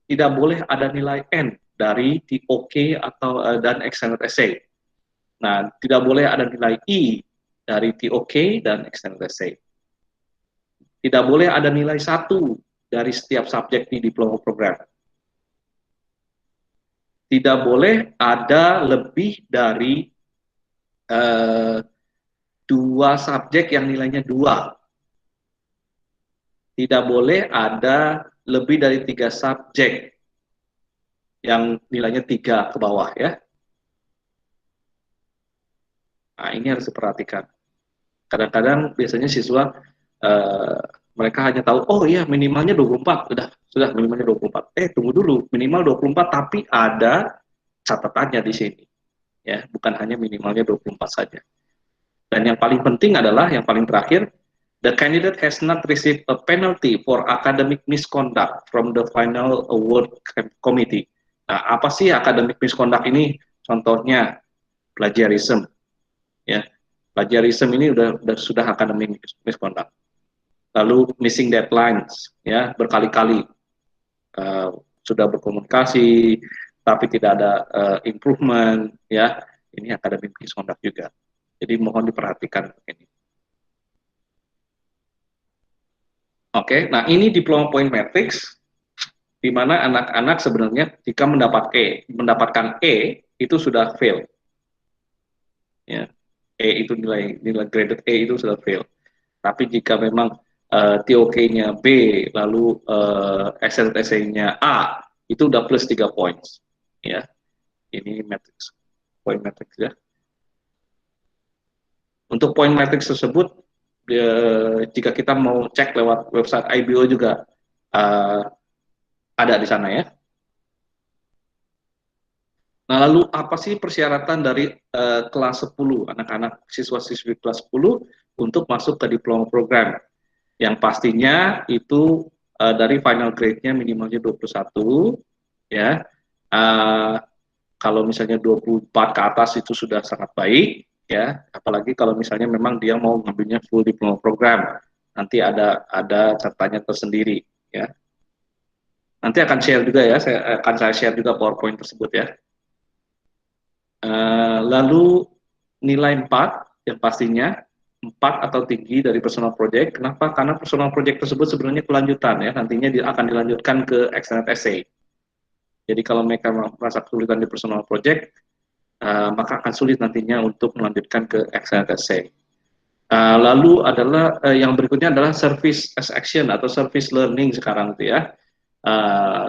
Speaker 1: tidak boleh ada nilai N dari TOK atau dan extended essay. Nah, tidak boleh ada nilai I dari TOK dan extended essay. Tidak boleh ada nilai 1 dari setiap subjek di diploma program. Tidak boleh ada lebih dari 2 subjek yang nilainya 2. Tidak boleh ada lebih dari 3 subjek yang nilainya 3 ke bawah, ya. Nah, ini harus diperhatikan. Kadang-kadang biasanya siswa mereka hanya tahu, oh iya minimalnya 24, sudah minimalnya 24. Tunggu dulu, minimal 24 tapi ada catatannya di sini. Ya, bukan hanya minimalnya 24 saja. Dan yang paling penting adalah, yang paling terakhir, the candidate has not received a penalty for academic misconduct from the final award committee. Nah, apa sih academic misconduct ini? Contohnya plagiarism. Ya, plagiarism ini sudah academic misconduct. Lalu missing deadlines, ya, berkali-kali sudah berkomunikasi tapi tidak ada improvement, ya, ini academic misconduct juga. Jadi mohon diperhatikan ini. Oke, nah ini diploma point matrix, di mana anak-anak sebenarnya jika mendapatkan E itu sudah fail, ya. E itu nilai graded E itu sudah fail. Tapi jika memang TOK-nya B, lalu SLTC-nya A, itu udah plus 3 points, ya. Ini matrix, point matrix, ya. Untuk point matrix tersebut, jika kita mau cek lewat website IBO juga ada di sana, ya. Nah, lalu apa sih persyaratan dari kelas 10, anak-anak siswa-siswi kelas 10 untuk masuk ke diploma program? Yang pastinya itu dari final grade-nya minimalnya 21, ya. Kalau misalnya 24 ke atas itu sudah sangat baik, ya. Apalagi kalau misalnya memang dia mau ngambilnya full diploma program, nanti ada catatannya tersendiri, ya. Nanti akan share juga, ya, saya share juga PowerPoint tersebut, ya. Lalu nilai 4 yang pastinya 4 atau tinggi dari personal project. Kenapa? Karena personal project tersebut sebenarnya kelanjutan, ya, nantinya akan dilanjutkan ke extended essay. Jadi kalau mereka merasa kesulitan di personal project, maka akan sulit nantinya untuk melanjutkan ke extended essay. Lalu adalah yang berikutnya adalah service as action atau service learning sekarang itu, ya.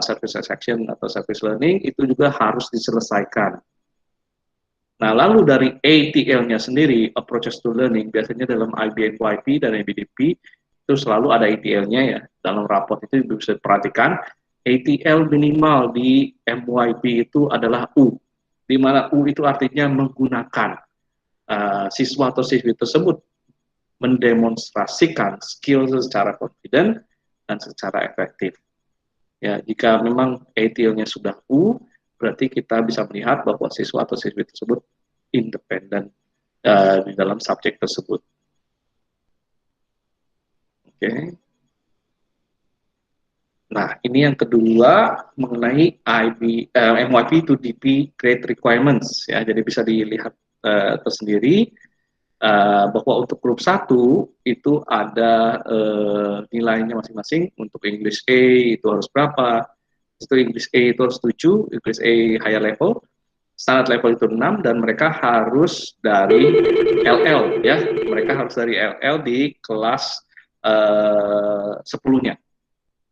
Speaker 1: Service as action atau service learning itu juga harus diselesaikan. Nah, lalu dari ATL-nya sendiri, approaches to learning, biasanya dalam IB/NYP dan IBDP itu selalu ada ATL-nya, ya. Dalam raport itu bisa diperhatikan, ATL minimal di MYP itu adalah U, di mana U itu artinya menggunakan siswa atau siswi tersebut mendemonstrasikan skill secara confident dan secara efektif. Ya, jika memang ATL-nya sudah U, berarti kita bisa melihat bahwa siswa atau siswi tersebut independen di dalam subjek tersebut. Oke. Nah, ini yang kedua mengenai MYP to DP grade requirements, ya. Jadi bisa dilihat tersendiri bahwa untuk grup 1 itu ada nilainya masing-masing. Untuk English A itu harus berapa? Itu English A itu harus 7, English A higher level, standard level itu 6, dan mereka harus dari LL, ya. Mereka harus dari LL di kelas 10-nya.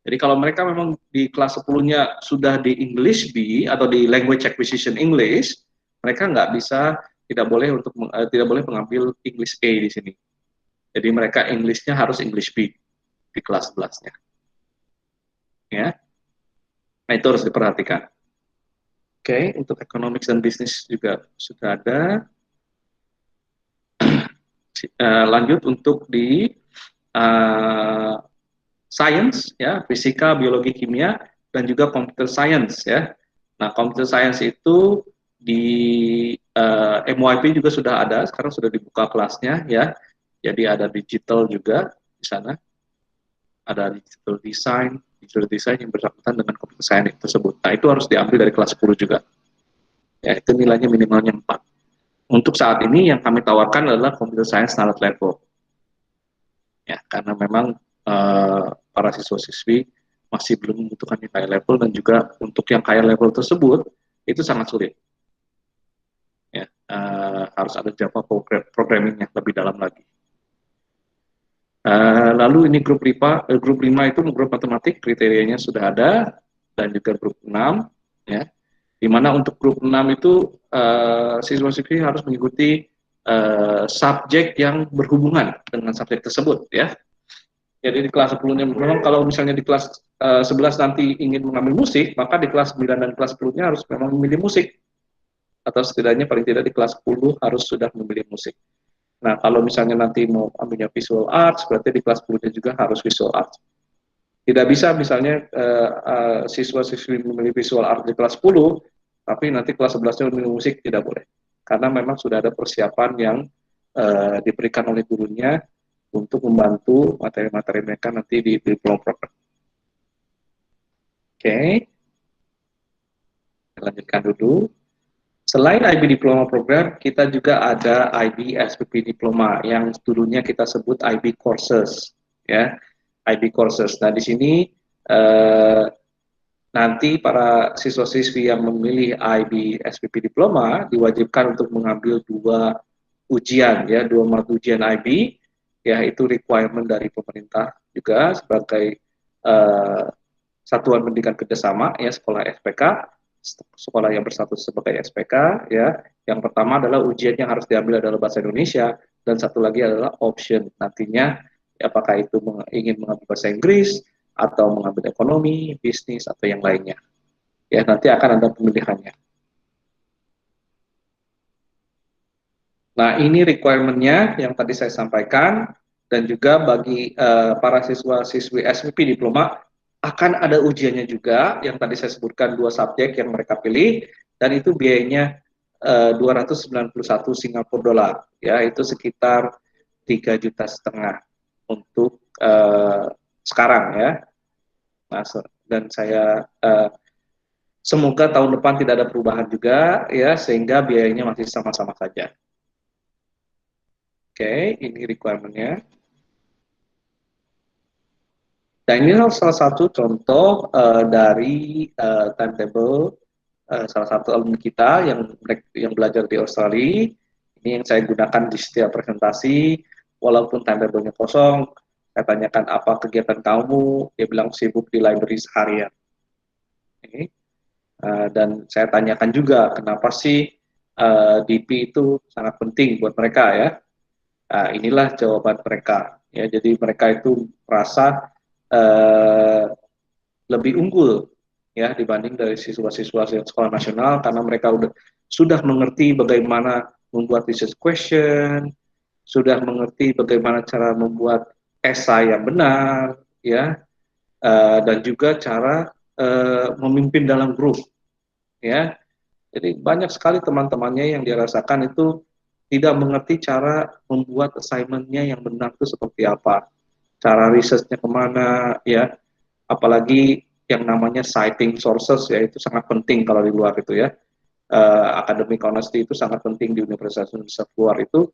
Speaker 1: Jadi kalau mereka memang di kelas 10-nya sudah di English B atau di Language Acquisition English, mereka tidak boleh mengambil English A di sini. Jadi mereka English-nya harus English B di kelas 11-nya. Ya. Nah, itu harus diperhatikan. Oke, untuk economics dan bisnis juga sudah ada. lanjut untuk di uh, science ya, fisika, biologi, kimia, dan juga computer science ya. Nah, computer science itu di MYP juga sudah ada, sekarang sudah dibuka kelasnya ya. Jadi ada digital juga di sana, ada digital design yang bersangkutan dengan computer science tersebut. Nah, itu harus diambil dari kelas 10 juga. Ya, itu nilainya minimalnya 4. Untuk saat ini yang kami tawarkan adalah computer science standard level. Ya, karena memang para siswa-siswi masih belum membutuhkan yang high level, dan juga untuk yang high level tersebut itu sangat sulit. Ya, harus ada Java programming yang lebih dalam lagi. Lalu ini grup 5, grup 5 itu grup matematik, kriterianya sudah ada, dan juga grup 6 ya. Di mana untuk grup 6 itu siswa-siswi harus mengikuti subjek yang berhubungan dengan subjek tersebut ya. Jadi di kelas 10-nya memang kalau misalnya di kelas 11 nanti ingin mengambil musik, maka di kelas 9 dan kelas 10-nya harus memang memilih musik. Atau setidaknya paling tidak di kelas 10 harus sudah memilih musik. Nah, kalau misalnya nanti mau ambilnya visual arts, berarti di kelas 10-nya juga harus visual arts. Tidak bisa misalnya siswa-siswi memilih visual art di kelas 10, tapi nanti kelas 11-nya memilih musik, tidak boleh. Karena memang sudah ada persiapan yang diberikan oleh gurunya untuk membantu materi-materi mereka nanti di diploma program. Oke, lanjutkan dulu. Selain IB Diploma Program, kita juga ada IB SPP Diploma yang dulunya kita sebut IB Courses, ya, IB Courses. Nah, di sini nanti para siswa-siswi yang memilih IB SPP Diploma diwajibkan untuk mengambil 2 ujian, ya, 2 mata ujian IB, ya, itu requirement dari pemerintah juga sebagai satuan pendidikan kerjasama, ya, sekolah SPK, sekolah yang berstatus sebagai SPK, ya. Yang pertama adalah ujian yang harus diambil adalah bahasa Indonesia, dan satu lagi adalah option nantinya, apakah itu ingin mengambil bahasa Inggris atau mengambil ekonomi, bisnis, atau yang lainnya. Ya, nanti akan ada pemilihannya. Nah, ini requirement-nya yang tadi saya sampaikan, dan juga bagi para siswa-siswi SPP Diploma akan ada ujiannya juga, yang tadi saya sebutkan 2 subjek yang mereka pilih, dan itu biayanya 291 Singapura dolar, ya, itu sekitar 3,5 juta untuk sekarang ya. Nah, dan saya semoga tahun depan tidak ada perubahan juga ya, sehingga biayanya masih sama-sama saja. Oke, ini requirement-nya. Dan ini salah satu contoh dari timetable salah satu alumni kita yang belajar di Australia. Ini yang saya gunakan di setiap presentasi, walaupun timetable-nya kosong. Saya tanyakan apa kegiatan kamu, dia bilang sibuk di library seharian. Okay. Dan saya tanyakan juga kenapa sih DP itu sangat penting buat mereka ya. Inilah jawaban mereka. Ya, jadi mereka itu merasa lebih unggul ya dibanding dari siswa-siswa sekolah nasional, karena mereka sudah mengerti bagaimana membuat research question, sudah mengerti bagaimana cara membuat esai yang benar, ya, dan juga cara memimpin dalam grup, ya. Jadi banyak sekali teman-temannya yang dirasakan itu tidak mengerti cara membuat assignment-nya yang benar itu seperti apa, cara risetnya kemana, ya, apalagi yang namanya citing sources, ya, itu sangat penting kalau di luar itu ya. Academic honesty itu sangat penting di universitas luar itu,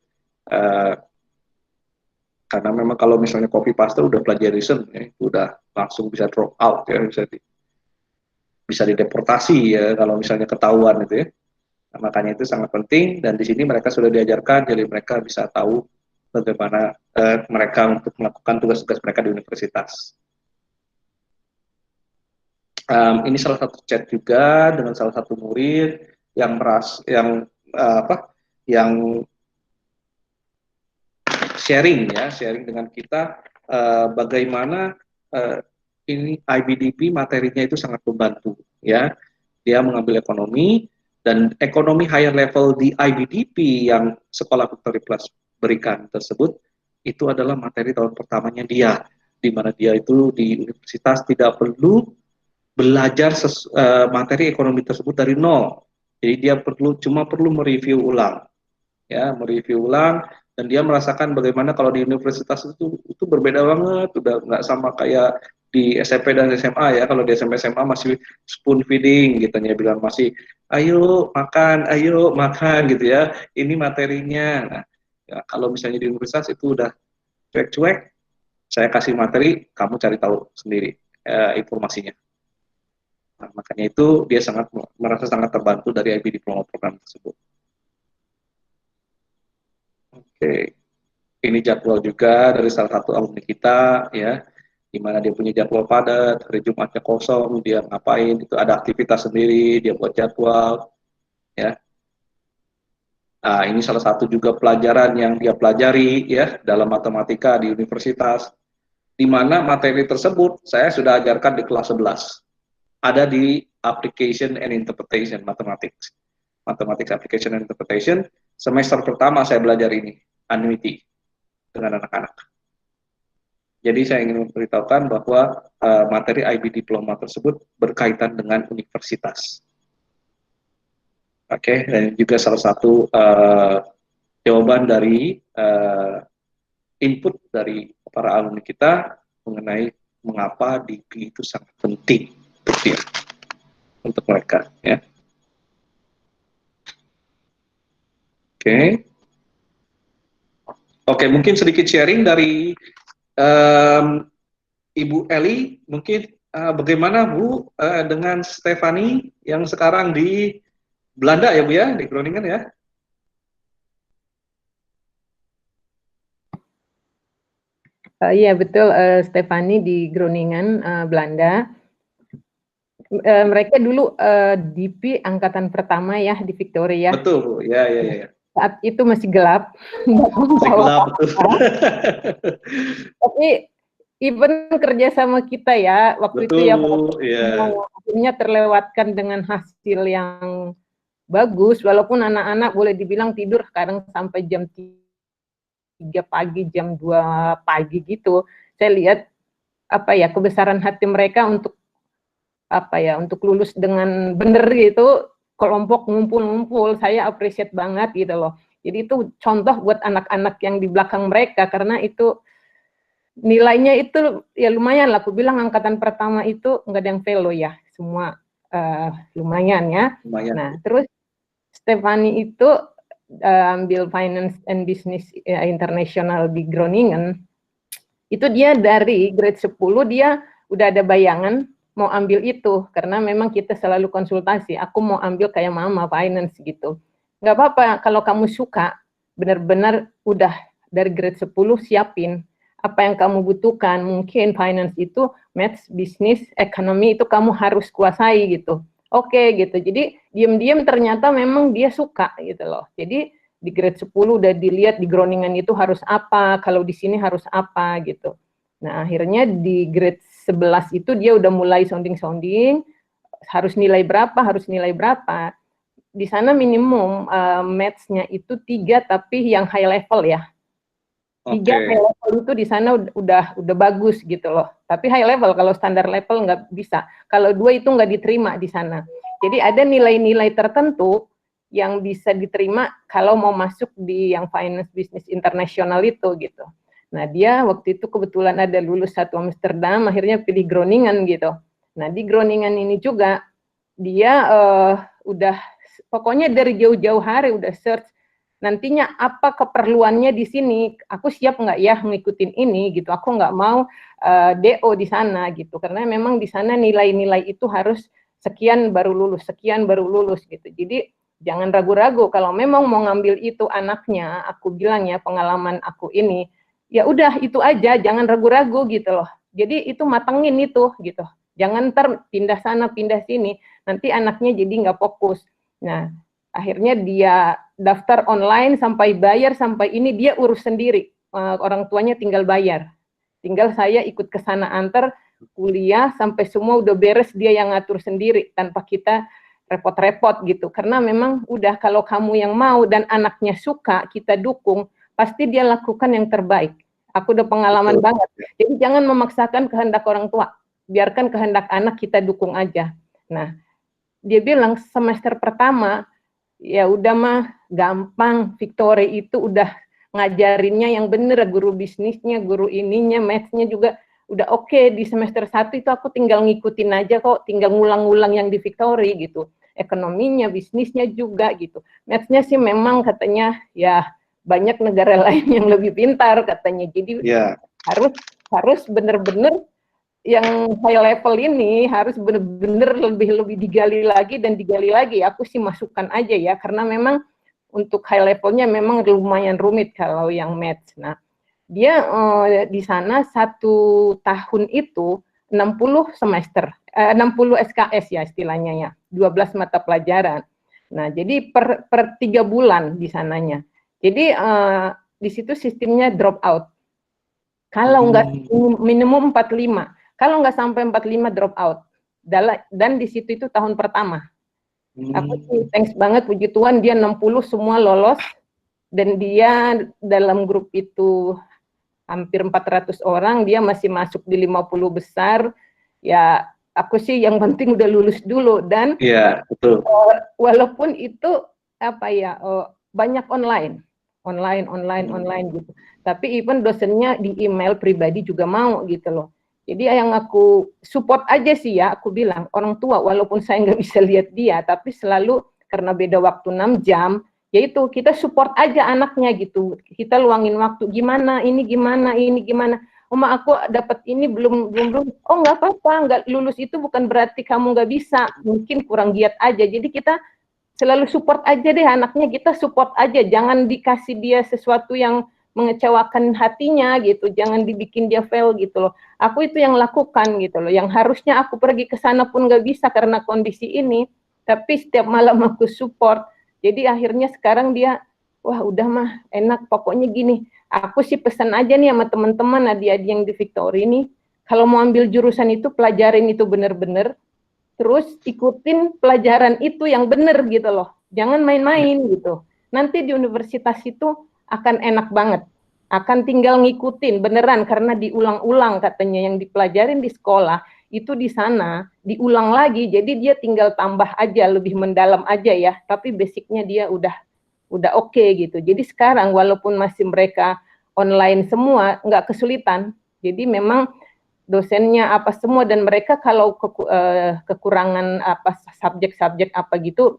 Speaker 1: karena memang kalau misalnya copy paste udah plagiarism, ya, itu udah langsung bisa drop out ya, bisa dideportasi ya kalau misalnya ketahuan itu ya. Nah, makanya itu sangat penting, dan di sini mereka sudah diajarkan, jadi mereka bisa tahu bagaimana mereka untuk melakukan tugas-tugas mereka di universitas. Ini salah satu chat juga dengan salah satu murid yang sharing dengan kita bagaimana ini IBDP materinya itu sangat membantu ya. Dia mengambil ekonomi, dan ekonomi higher level di IBDP yang sekolah Victory Plus berikan tersebut itu adalah materi tahun pertamanya dia, di mana dia itu di universitas tidak perlu belajar materi ekonomi tersebut dari nol. Jadi dia cuma perlu mereview ulang, ya, mereview ulang, dan dia merasakan bagaimana kalau di universitas itu berbeda banget, udah nggak sama kayak di SMP dan SMA ya. Kalau di SMP SMA masih spoon feeding gitu ya, bilang masih ayo makan gitu ya, ini materinya. Nah, ya, kalau misalnya di universitas itu udah cuek-cuek, saya kasih materi, kamu cari tahu sendiri informasinya. Nah, makanya itu dia merasa sangat terbantu dari IB Diploma Program tersebut. Oke, ini jadwal juga dari salah satu alumni kita ya, di mana dia punya jadwal padat, hari Jumatnya kosong, dia ngapain, itu ada aktivitas sendiri, dia buat jadwal ya. Nah, ini salah satu juga pelajaran yang dia pelajari ya dalam matematika di universitas, di mana materi tersebut saya sudah ajarkan di kelas 11. Ada di Application and Interpretation Mathematics. Mathematics Application and Interpretation, semester pertama saya belajar ini, annuity, dengan anak-anak. Jadi saya ingin memberitahukan bahwa materi IB Diploma tersebut berkaitan dengan universitas. Oke, dan juga salah satu jawaban dari input dari para alumni kita mengenai mengapa DP itu sangat penting untuk dia, untuk mereka, ya. Oke. Oke, mungkin sedikit sharing dari Ibu Eli, mungkin bagaimana Bu dengan Stefani yang sekarang di Belanda ya Bu ya, di Groningen ya?
Speaker 2: Iya betul, Stefani di Groningen, Belanda. Mereka dulu DP angkatan pertama ya di Victoria.
Speaker 1: Betul Bu, ya.
Speaker 2: Saat itu masih gelap.
Speaker 1: Masih gelap, betul.
Speaker 2: Tapi even kerja sama kita ya waktu
Speaker 1: betul,
Speaker 2: itu ya, akhirnya terlewatkan dengan hasil yang bagus, walaupun anak-anak boleh dibilang tidur kadang sampai jam 3 pagi, jam 2 pagi gitu. Saya lihat kebesaran hati mereka untuk untuk lulus dengan benar gitu, kelompok ngumpul-ngumpul, saya appreciate banget gitu loh. Jadi itu contoh buat anak-anak yang di belakang mereka, karena itu nilainya itu ya lumayan lah. Aku bilang angkatan pertama itu nggak ada yang fail loh ya, semua lumayan ya.
Speaker 1: Lumayan.
Speaker 2: Nah terus Stefani itu ambil Finance and Business International di Groningen. Itu dia dari grade 10 dia udah ada bayangan mau ambil itu, karena memang kita selalu konsultasi, aku mau ambil kayak mama finance gitu. Nggak apa-apa kalau kamu suka, benar-benar udah dari grade 10 siapin apa yang kamu butuhkan. Mungkin finance itu maths, bisnis, ekonomi itu kamu harus kuasai gitu. Oke gitu. Jadi diam-diam ternyata memang dia suka gitu loh. Jadi di grade 10 udah dilihat di Groningen itu harus apa, kalau di sini harus apa gitu. Nah, akhirnya di grade 11 itu dia udah mulai sounding-sounding, harus nilai berapa. Di sana minimum maths-nya itu 3, tapi yang high level ya. 3 high level itu di sana udah bagus gitu loh. Tapi high level, kalau standar level nggak bisa. Kalau 2 itu nggak diterima di sana. Jadi ada nilai-nilai tertentu yang bisa diterima kalau mau masuk di yang Finance Business International itu gitu. Nah dia waktu itu kebetulan ada lulus satu Amsterdam, akhirnya pilih Groningen gitu. Nah di Groningen ini juga dia udah pokoknya dari jauh-jauh hari udah search nantinya apa keperluannya di sini, aku siap nggak ya ngikutin ini gitu, aku nggak mau DO di sana gitu, karena memang di sana nilai-nilai itu harus sekian baru lulus gitu. Jadi jangan ragu-ragu kalau memang mau ngambil itu anaknya, aku bilang ya pengalaman aku ini, ya udah itu aja, jangan ragu-ragu gitu loh. Jadi itu matengin itu gitu, jangan ntar pindah sana pindah sini, nanti anaknya jadi nggak fokus. Nah akhirnya dia daftar online sampai bayar sampai ini dia urus sendiri, orang tuanya tinggal bayar, tinggal saya ikut ke sana antar kuliah sampai semua udah beres, dia yang ngatur sendiri tanpa kita repot-repot gitu, karena memang udah kalau kamu yang mau dan anaknya suka kita dukung, pasti dia lakukan yang terbaik. Aku udah pengalaman banget. Jadi jangan memaksakan kehendak orang tua, biarkan kehendak anak kita dukung aja. Nah, dia bilang semester pertama, ya udah mah gampang, Victory itu udah ngajarinnya yang bener, guru bisnisnya, guru ininya, maths-nya juga udah oke. Di semester 1 itu aku tinggal ngikutin aja kok, tinggal ngulang-ngulang yang di Victory gitu. Ekonominya, bisnisnya juga gitu. Maths-nya sih memang katanya ya banyak negara lain yang lebih pintar katanya. Jadi harus bener-bener yang high level ini harus bener-bener lebih digali lagi dan digali lagi. Aku sih masukkan aja ya, karena memang untuk high levelnya memang lumayan rumit kalau yang maths. Nah, dia di sana 1 tahun itu 60 semester, 60 SKS ya istilahnya ya, 12 mata pelajaran. Nah, jadi per 3 bulan di sananya. Jadi di situ sistemnya drop out. Kalau nggak minimum 45, kalau nggak sampai 45 drop out. Dan di situ itu tahun pertama. Aku sih thanks banget, puji Tuhan dia 60 semua lolos, dan dia dalam grup itu hampir 400 orang, dia masih masuk di 50 besar. Ya, aku sih yang penting udah lulus dulu. Dan
Speaker 1: betul.
Speaker 2: Walaupun itu apa ya, banyak online gitu. Tapi even dosennya di email pribadi juga mau gitu loh. Jadi yang aku support aja sih ya, aku bilang orang tua walaupun saya nggak bisa lihat dia, tapi selalu karena beda waktu 6 jam, yaitu kita support aja anaknya gitu. Kita luangin waktu, gimana ini gimana. Oma aku dapat ini belum. Oh nggak apa-apa, nggak lulus itu bukan berarti kamu nggak bisa, mungkin kurang giat aja. Jadi kita selalu support aja deh anaknya, kita support aja, jangan dikasih dia sesuatu yang mengecewakan hatinya gitu, jangan dibikin dia fail gitu loh. Aku itu yang lakukan gitu loh, yang harusnya aku pergi ke sana pun nggak bisa karena kondisi ini, tapi setiap malam aku support. Jadi akhirnya sekarang dia, wah udah mah enak, pokoknya gini, aku sih pesan aja nih sama teman-teman adik-adik yang di Victory ini, kalau mau ambil jurusan itu pelajarin itu bener-bener, terus ikutin pelajaran itu yang bener gitu loh, jangan main-main gitu. Nanti di universitas itu akan enak banget, akan tinggal ngikutin beneran karena diulang-ulang katanya yang dipelajarin di sekolah itu di sana diulang lagi, jadi dia tinggal tambah aja, lebih mendalam aja ya, tapi basicnya dia udah oke gitu. Jadi sekarang walaupun masih mereka online semua nggak kesulitan, jadi memang dosennya apa semua, dan mereka kalau kekurangan apa subjek-subjek apa gitu,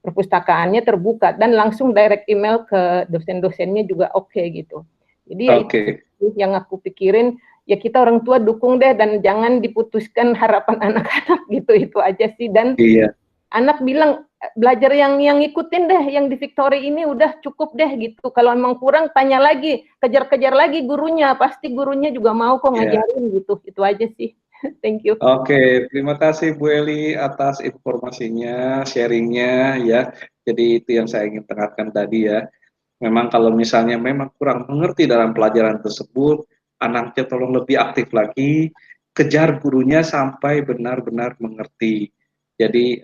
Speaker 2: perpustakaannya terbuka dan langsung direct email ke dosen-dosennya juga oke gitu. Jadi ya itu yang aku pikirin, ya kita orang tua dukung deh dan jangan diputuskan harapan anak-anak gitu, itu aja sih. Dan anak bilang belajar yang ngikutin deh, yang di Victory ini udah cukup deh gitu. Kalau emang kurang tanya lagi, kejar-kejar lagi gurunya, pasti gurunya juga mau kok ngajarin gitu. Itu aja sih. Thank you.
Speaker 1: Oke, terima kasih Bu Eli atas informasinya, sharingnya ya. Jadi itu yang saya ingin tekankan tadi ya. Memang kalau misalnya memang kurang mengerti dalam pelajaran tersebut, anaknya tolong lebih aktif lagi, kejar gurunya sampai benar-benar mengerti. Jadi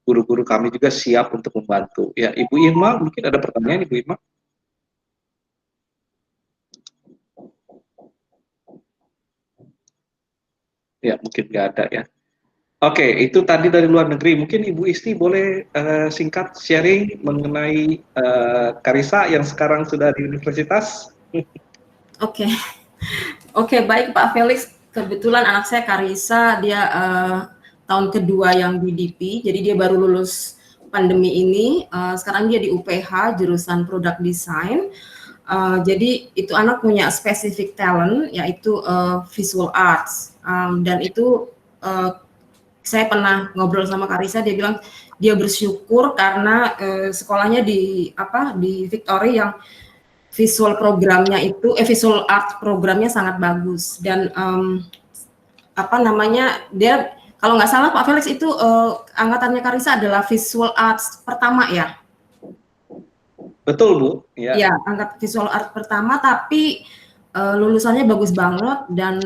Speaker 1: guru-guru kami juga siap untuk membantu. Ya, Ibu Irma, mungkin ada pertanyaan, Ibu Irma? Ya, mungkin nggak ada ya. Oke, itu tadi dari luar negeri. Mungkin Ibu Isti boleh singkat sharing mengenai Karisa yang sekarang sudah di universitas.
Speaker 3: Oke, baik Pak Felix. Kebetulan anak saya Karisa, dia tahun kedua yang di DP, jadi dia baru lulus pandemi ini. Sekarang dia di UPH jurusan Product Design. Jadi itu anak punya specific talent, yaitu visual arts, dan itu saya pernah ngobrol sama Karisa, dia bilang dia bersyukur karena sekolahnya di Victory yang visual programnya itu visual art programnya sangat bagus, dan dia kalau nggak salah Pak Felix itu angkatannya Karisa adalah visual arts pertama ya.
Speaker 1: Betul Bu.
Speaker 3: Ya, angkat visual art pertama, tapi lulusannya bagus banget, dan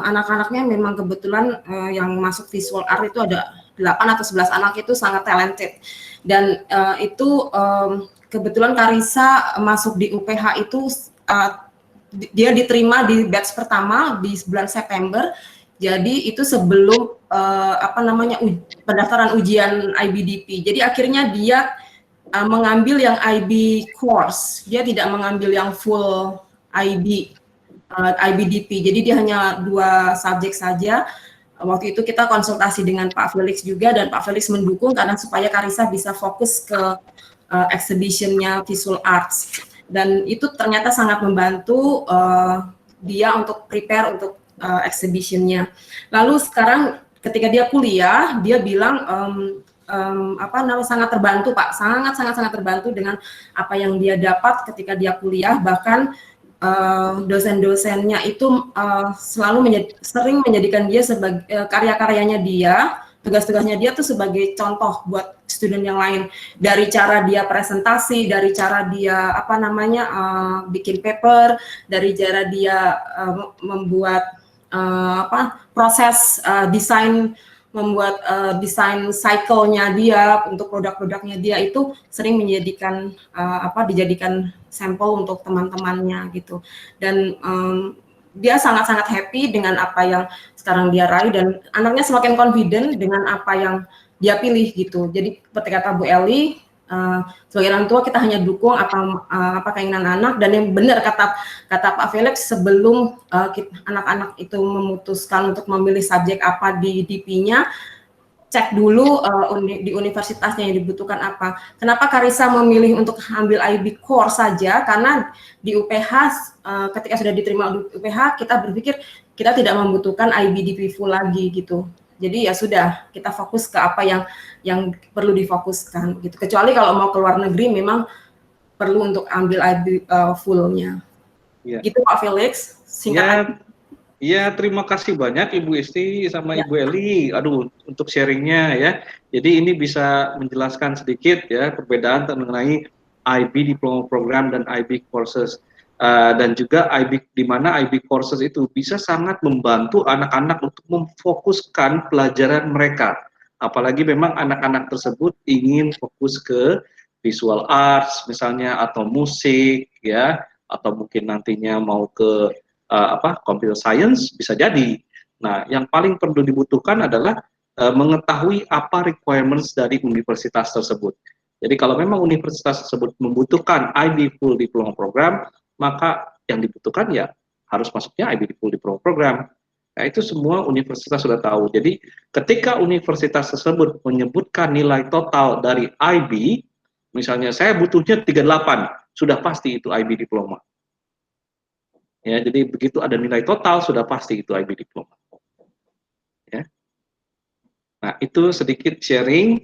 Speaker 3: anak-anaknya memang kebetulan yang masuk visual art itu ada 8 atau 11 anak itu sangat talented, dan itu kebetulan Karissa masuk di UPH itu dia diterima di batch pertama di bulan September. Jadi itu sebelum pendaftaran ujian IBDP. Jadi akhirnya dia mengambil yang IB course. Dia tidak mengambil yang full IBDP. Jadi dia hanya 2 subjek saja. Waktu itu kita konsultasi dengan Pak Felix juga, dan Pak Felix mendukung karena supaya Karissa bisa fokus ke exhibition-nya visual arts. Dan itu ternyata sangat membantu dia untuk prepare untuk exhibition-nya. Lalu sekarang ketika dia kuliah, dia bilang sangat terbantu Pak, sangat terbantu dengan apa yang dia dapat ketika dia kuliah. Bahkan dosen-dosennya itu sering menjadikan dia sebagai karya-karyanya dia, tugas-tugasnya dia tuh sebagai contoh buat student yang lain, dari cara dia presentasi, dari cara dia bikin paper, dari cara dia membuat proses desain, membuat desain cycle-nya dia untuk produk-produknya dia, itu sering dijadikan sampel untuk teman-temannya gitu. Dan dia sangat-sangat happy dengan apa yang sekarang dia raih, dan anaknya semakin confident dengan apa yang dia pilih gitu. Jadi seperti kata Bu Eli, sebagai orang tua kita hanya dukung apa keinginan anak. Dan yang benar kata Pak Felix, sebelum anak-anak itu memutuskan untuk memilih subjek apa di DP-nya, cek dulu di universitasnya yang dibutuhkan apa. Kenapa Karissa memilih untuk ambil IB Core saja? Karena di UPH ketika sudah diterima di UPH, kita berpikir kita tidak membutuhkan IBDP full lagi gitu. Jadi ya sudah, kita fokus ke apa yang perlu difokuskan gitu. Kecuali kalau mau ke luar negeri memang perlu untuk ambil IB full-nya. Ya. Gitu Pak Felix, singkat.
Speaker 1: Ya, terima kasih banyak Ibu Isti sama Ibu Eli. Aduh, untuk sharingnya ya. Jadi ini bisa menjelaskan sedikit ya perbedaan mengenai IB Diploma Program dan IB Courses. Dan juga IB, di mana IB Courses itu bisa sangat membantu anak-anak untuk memfokuskan pelajaran mereka. Apalagi memang anak-anak tersebut ingin fokus ke visual arts misalnya, atau musik ya, atau mungkin nantinya mau ke computer science, bisa jadi. Nah, yang paling perlu dibutuhkan adalah mengetahui apa requirements dari universitas tersebut. Jadi kalau memang universitas tersebut membutuhkan IB Full Diploma Program, maka yang dibutuhkan ya harus masuknya IB Full Diploma Program. Nah, itu semua universitas sudah tahu. Jadi ketika universitas tersebut menyebutkan nilai total dari IB, misalnya saya butuhnya 38, sudah pasti itu IB Diploma. Ya, jadi begitu ada nilai total sudah pasti itu IB Diploma. Ya. Nah, itu sedikit sharing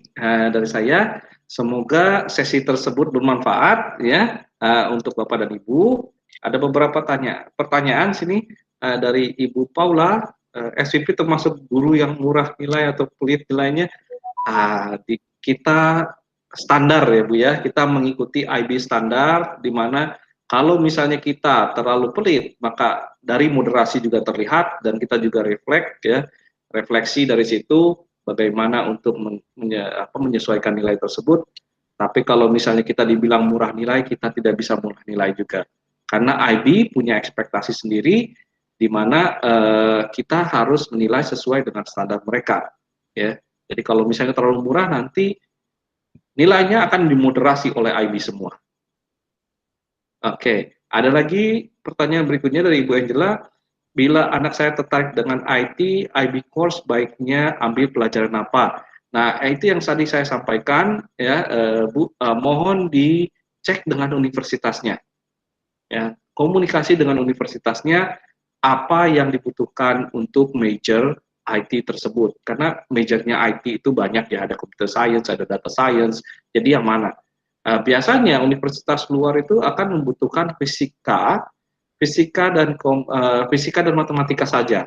Speaker 1: dari saya. Semoga sesi tersebut bermanfaat ya untuk Bapak dan Ibu. Ada beberapa pertanyaan sini dari Ibu Paula. SVP termasuk guru yang murah nilai atau pelit nilainya? Kita standar ya Bu ya. Kita mengikuti IB standar, di mana kalau misalnya kita terlalu pelit, maka dari moderasi juga terlihat, dan kita juga refleksi dari situ bagaimana untuk menyesuaikan nilai tersebut. Tapi kalau misalnya kita dibilang murah nilai, kita tidak bisa murah nilai juga. Karena IB punya ekspektasi sendiri, di mana kita harus menilai sesuai dengan standar mereka. Ya. Jadi kalau misalnya terlalu murah, nanti nilainya akan dimoderasi oleh IB semua. Oke, ada lagi pertanyaan berikutnya dari Ibu Angela. Bila anak saya tertarik dengan IT, IB course baiknya ambil pelajaran apa? Nah, itu yang tadi saya sampaikan ya, Bu, mohon dicek dengan universitasnya. Ya, komunikasi dengan universitasnya apa yang dibutuhkan untuk major IT tersebut. Karena majornya IT itu banyak ya, ada computer science, ada data science. Jadi yang mana? Biasanya universitas luar itu akan membutuhkan fisika dan matematika saja.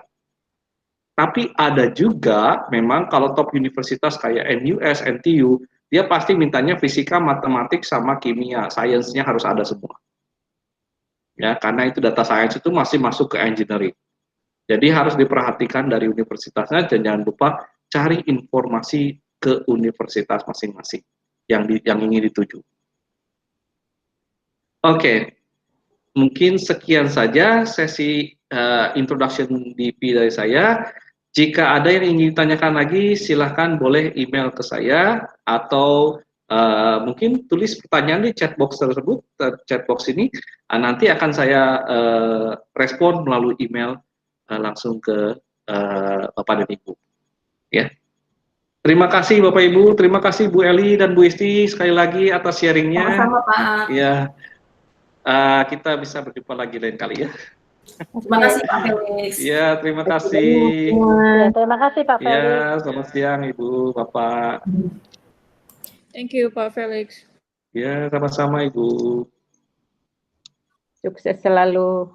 Speaker 1: Tapi ada juga memang kalau top universitas kayak NUS, NTU, dia pasti mintanya fisika, matematik, sama kimia, sainsnya harus ada semua. Ya, karena itu data science itu masih masuk ke engineering. Jadi harus diperhatikan dari universitasnya, dan jangan lupa cari informasi ke universitas masing-masing yang ingin dituju. Oke, mungkin sekian saja sesi introduction DP dari saya. Jika ada yang ingin ditanyakan lagi, silahkan boleh email ke saya atau mungkin tulis pertanyaan di chatbox tersebut, chatbox ini. Nanti akan saya respon melalui email langsung ke Bapak dan Ibu. Ya. Terima kasih Bapak Ibu, terima kasih Bu Eli dan Bu Isti sekali lagi atas sharingnya.
Speaker 3: Sama-sama Pak.
Speaker 1: Ya, kita bisa berjumpa lagi lain kali ya.
Speaker 3: Terima kasih Pak Felix.
Speaker 1: Ya, terima kasih.
Speaker 4: Ya, terima kasih Pak Felix.
Speaker 1: Ya, selamat siang Ibu, Bapak.
Speaker 5: Thank you, Pak Felix.
Speaker 1: Ya, sama-sama Ibu.
Speaker 2: Sukses selalu.